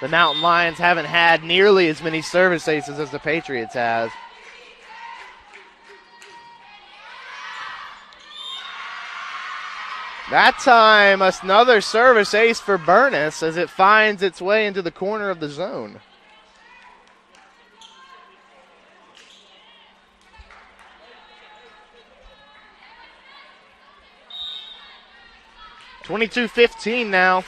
the Mountain Lions haven't had nearly as many service aces as the Patriots have. That time, another service ace for Burness as it finds its way into the corner of the zone. (22-15) now.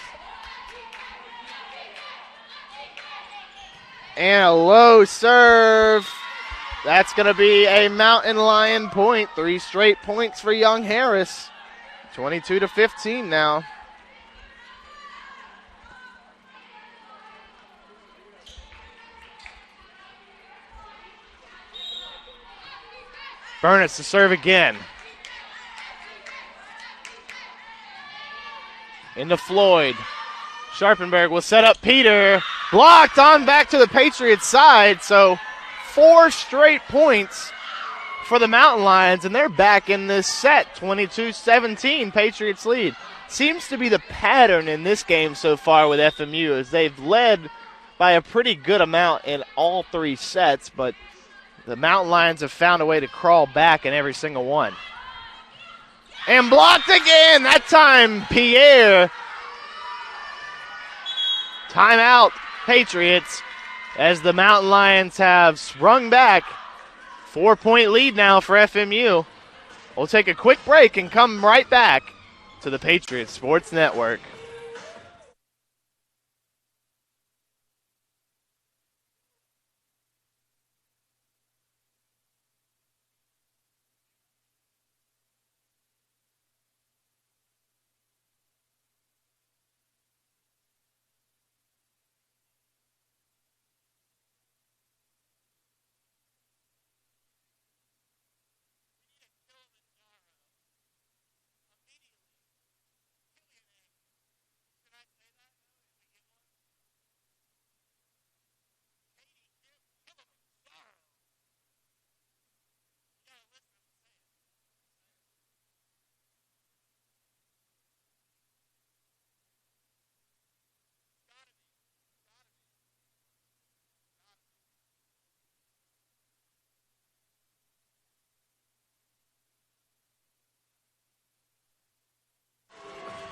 And a low serve. That's going to be a Mountain Lion point. 3 straight points for Young Harris. 22-15 now. Burnett to serve again. Into Floyd. Sharpenberg will set up Peter. Blocked on back to the Patriots side. So 4 straight points for the Mountain Lions, and they're back in this set. 22-17, Patriots lead. Seems to be the pattern in this game so far with FMU, as they've led by a pretty good amount in all 3 sets, but the Mountain Lions have found a way to crawl back in every single one. And blocked again, that time Pierre. Timeout, Patriots, as the Mountain Lions have sprung back. 4-point lead now for FMU. We'll take a quick break and come right back to the Patriots Sports Network.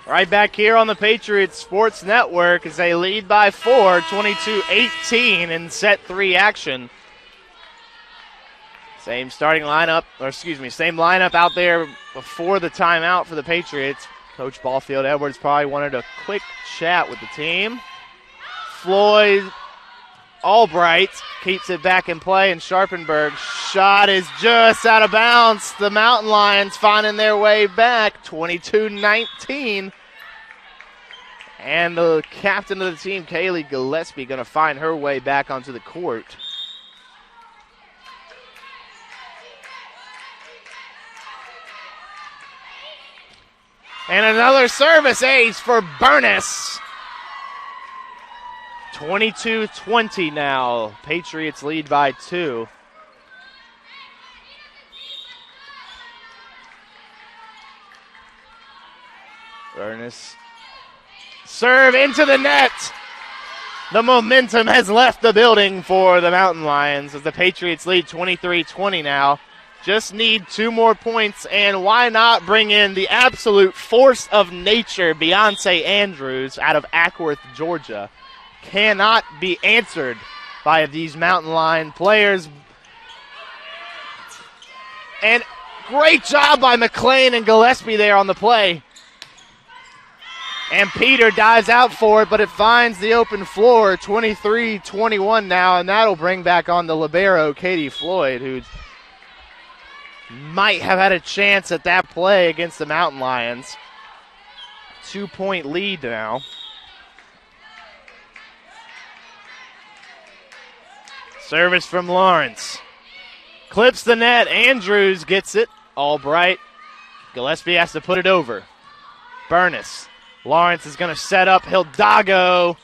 Right back here on the Patriots Sports Network as they lead by 4, 22-18 in set 3 action. Same lineup out there before the timeout for the Patriots. Coach Ballfield Edwards probably wanted a quick chat with the team. Floyd Albright keeps it back in play, and Sharpenberg's shot is just out of bounds. The Mountain Lions finding their way back, 22-19. And the captain of the team, Kaylee Gillespie, going to find her way back onto the court. And another service ace for Burness. 22-20 now. Patriots lead by 2. Burness. Serve into the net. The momentum has left the building for the Mountain Lions as the Patriots lead 23-20 now. Just need 2 more points, and why not bring in the absolute force of nature, Beyonce Andrews, out of Ackworth, Georgia. Cannot be answered by these Mountain Lion players. And great job by McLean and Gillespie there on the play. And Peter dives out for it, but it finds the open floor, 23-21 now, and that'll bring back on the libero, Katie Floyd, who might have had a chance at that play against the Mountain Lions. 2-point lead now. Service from Lawrence. Clips the net. Andrews gets it. Albright. Gillespie has to put it over. Burness. Lawrence is going to set up Hildago.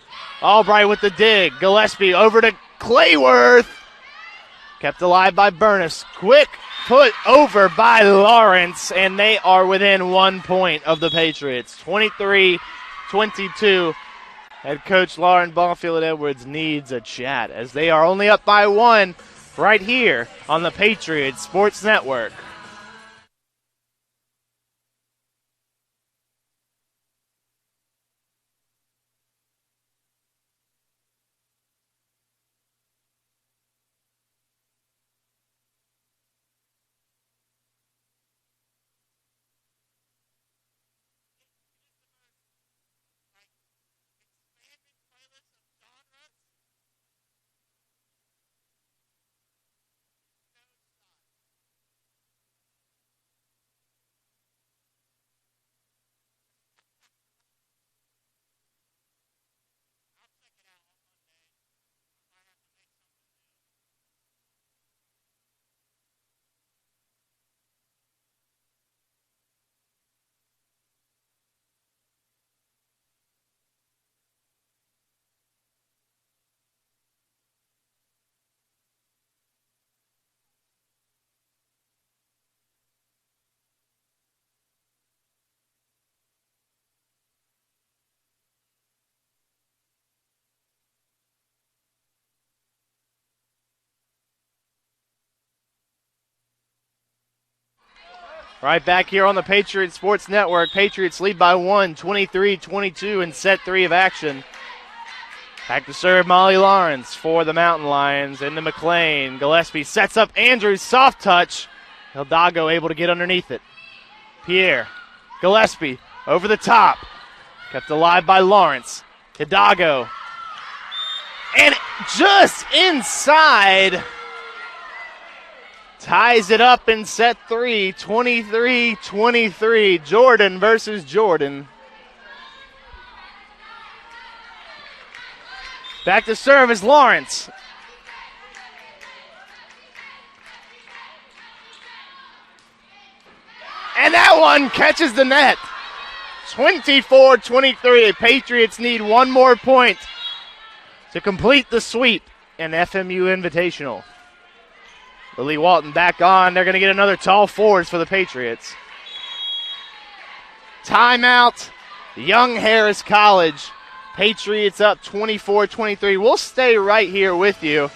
Albright with the dig. Gillespie over to Clayworth. Kept alive by Burness. Quick put over by Lawrence, and they are within 1 point of the Patriots. 23-21 22. Head coach Lauren Bonfield Edwards needs a chat as they are only up by 1 right here on the Patriots Sports Network. Right back here on the Patriots Sports Network. Patriots lead by 1, 23-22 in set 3 of action. Back to serve Molly Lawrence for the Mountain Lions. Into McLean. Gillespie sets up Andrews. Soft touch. Hidalgo able to get underneath it. Pierre. Gillespie over the top. Kept alive by Lawrence. Hidalgo. And just inside. Ties it up in set 3, 23-23. Jordan versus Jordan. Back to serve is Lawrence. And that one catches the net. 24-23. Patriots need one more point to complete the sweep in FMU Invitational. Lily Walton back on. They're going to get another tall forwards for the Patriots. Timeout. Young Harris College. Patriots up 24-23. We'll stay right here with you.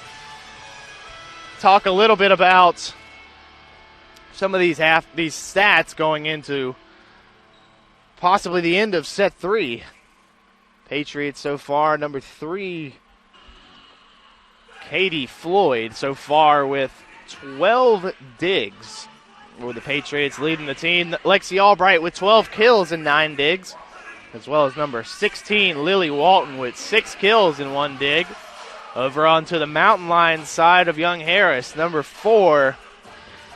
Talk a little bit about some of these stats going into possibly the end of set 3. Patriots so far, number 3, Katie Floyd so far with 12 digs. With the Patriots leading the team. Lexi Albright with 12 kills and 9 digs. As well as number 16, Lily Walton with 6 kills and 1 dig. Over onto the Mountain Lions side of Young Harris, number 4,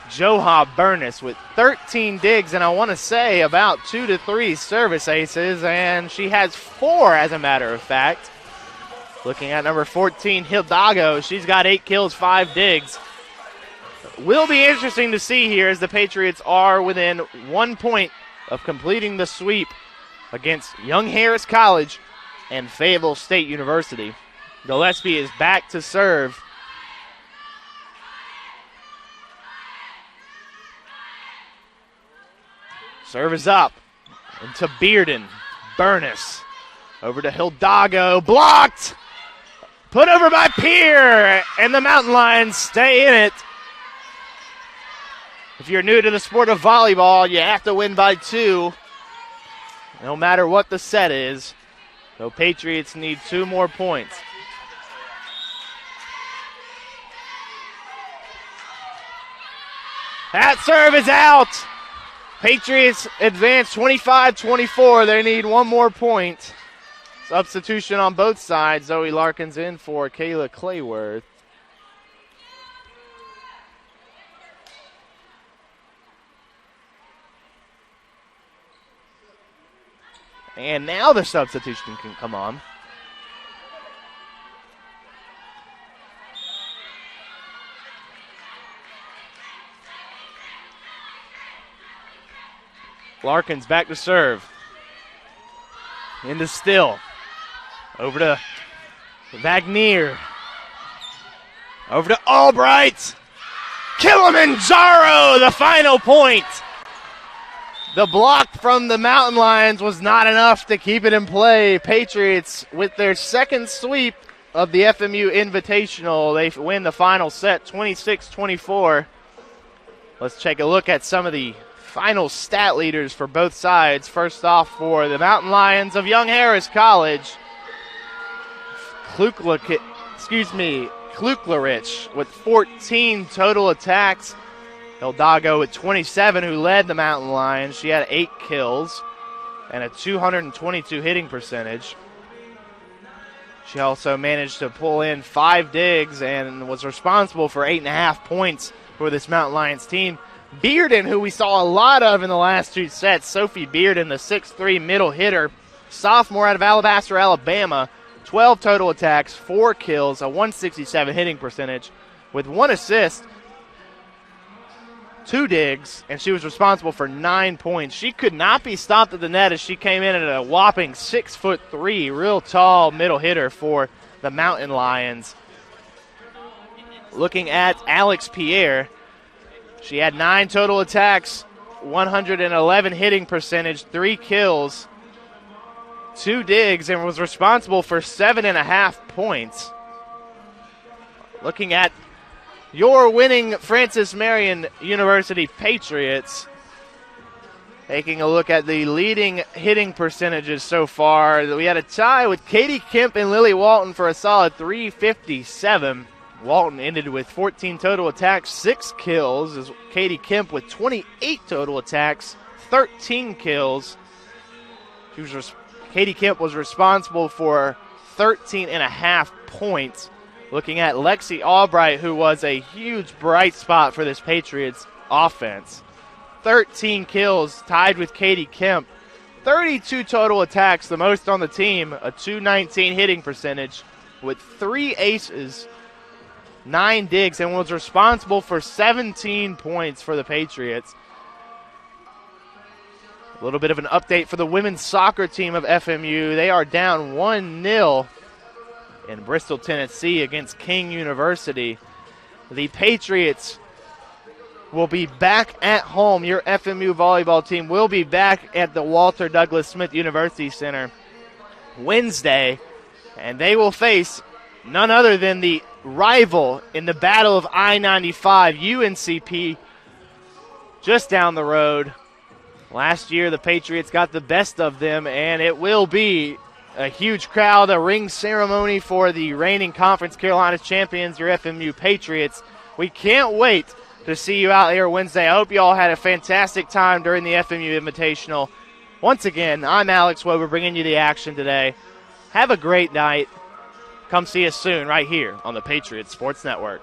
Joha Burness with 13 digs, and I want to say about 2 to 3 service aces, and she has 4 as a matter of fact. Looking at number 14, Hidalgo, she's got 8 kills, 5 digs. Will be interesting to see here as the Patriots are within 1 point of completing the sweep against Young Harris College and Fayetteville State University. Gillespie is back to serve. Serve is up. Into Bearden. Burness. Over to Hidalgo. Blocked! Put over by Pierre. And the Mountain Lions stay in it. If you're new to the sport of volleyball, you have to win by 2. No matter what the set is. So Patriots need 2 more points. That serve is out. Patriots advance 25-24. They need 1 more point. Substitution on both sides. Zoe Larkins in for Kayla Clayworth. And now the substitution can come on. Larkins back to serve. Into Still. Over to Wagner. Over to Albright. Kilimanjaro, the final point. The block from the Mountain Lions was not enough to keep it in play. Patriots, with their second sweep of the FMU Invitational, they win the final set 26-24. Let's take a look at some of the final stat leaders for both sides. First off, for the Mountain Lions of Young Harris College, Kluklerich with 14 total attacks. Hidalgo with 27, who led the Mountain Lions. She had 8 kills and a 222 hitting percentage. She also managed to pull in 5 digs and was responsible for 8.5 points for this Mountain Lions team. Bearden, who we saw a lot of in the last 2 sets, Sophie Bearden, the 6'3" middle hitter, sophomore out of Alabaster, Alabama, 12 total attacks, 4 kills, a 167 hitting percentage with 1 assist, 2 digs, and she was responsible for 9 points. She could not be stopped at the net as she came in at a whopping 6'3", real tall middle hitter for the Mountain Lions. Looking at Alex Pierre, she had 9 total attacks, 111 hitting percentage, 3 kills, 2 digs, and was responsible for 7.5 points. Looking at your winning Francis Marion University Patriots, taking a look at the leading hitting percentages so far. We had a tie with Katie Kemp and Lily Walton for a solid 357. Walton ended with 14 total attacks, 6 kills, as Katie Kemp with 28 total attacks, 13 kills. Katie Kemp was responsible for 13.5 points. Looking at Lexi Albright, who was a huge bright spot for this Patriots offense. 13 kills, tied with Katie Kemp. 32 total attacks, the most on the team, a 219 hitting percentage with 3 aces, 9 digs, and was responsible for 17 points for the Patriots. A little bit of an update for the women's soccer team of FMU. They are down 1-0 in Bristol, Tennessee against King University. The Patriots will be back at home. Your FMU volleyball team will be back at the Walter Douglas Smith University Center Wednesday, and they will face none other than the rival in the Battle of I-95, UNCP, just down the road. Last year, the Patriots got the best of them, and it will be a huge crowd, a ring ceremony for the reigning Conference Carolinas champions, your FMU Patriots. We can't wait to see you out here Wednesday. I hope you all had a fantastic time during the FMU Invitational. Once again, I'm Alex Weber bringing you the action today. Have a great night. Come see us soon right here on the Patriots Sports Network.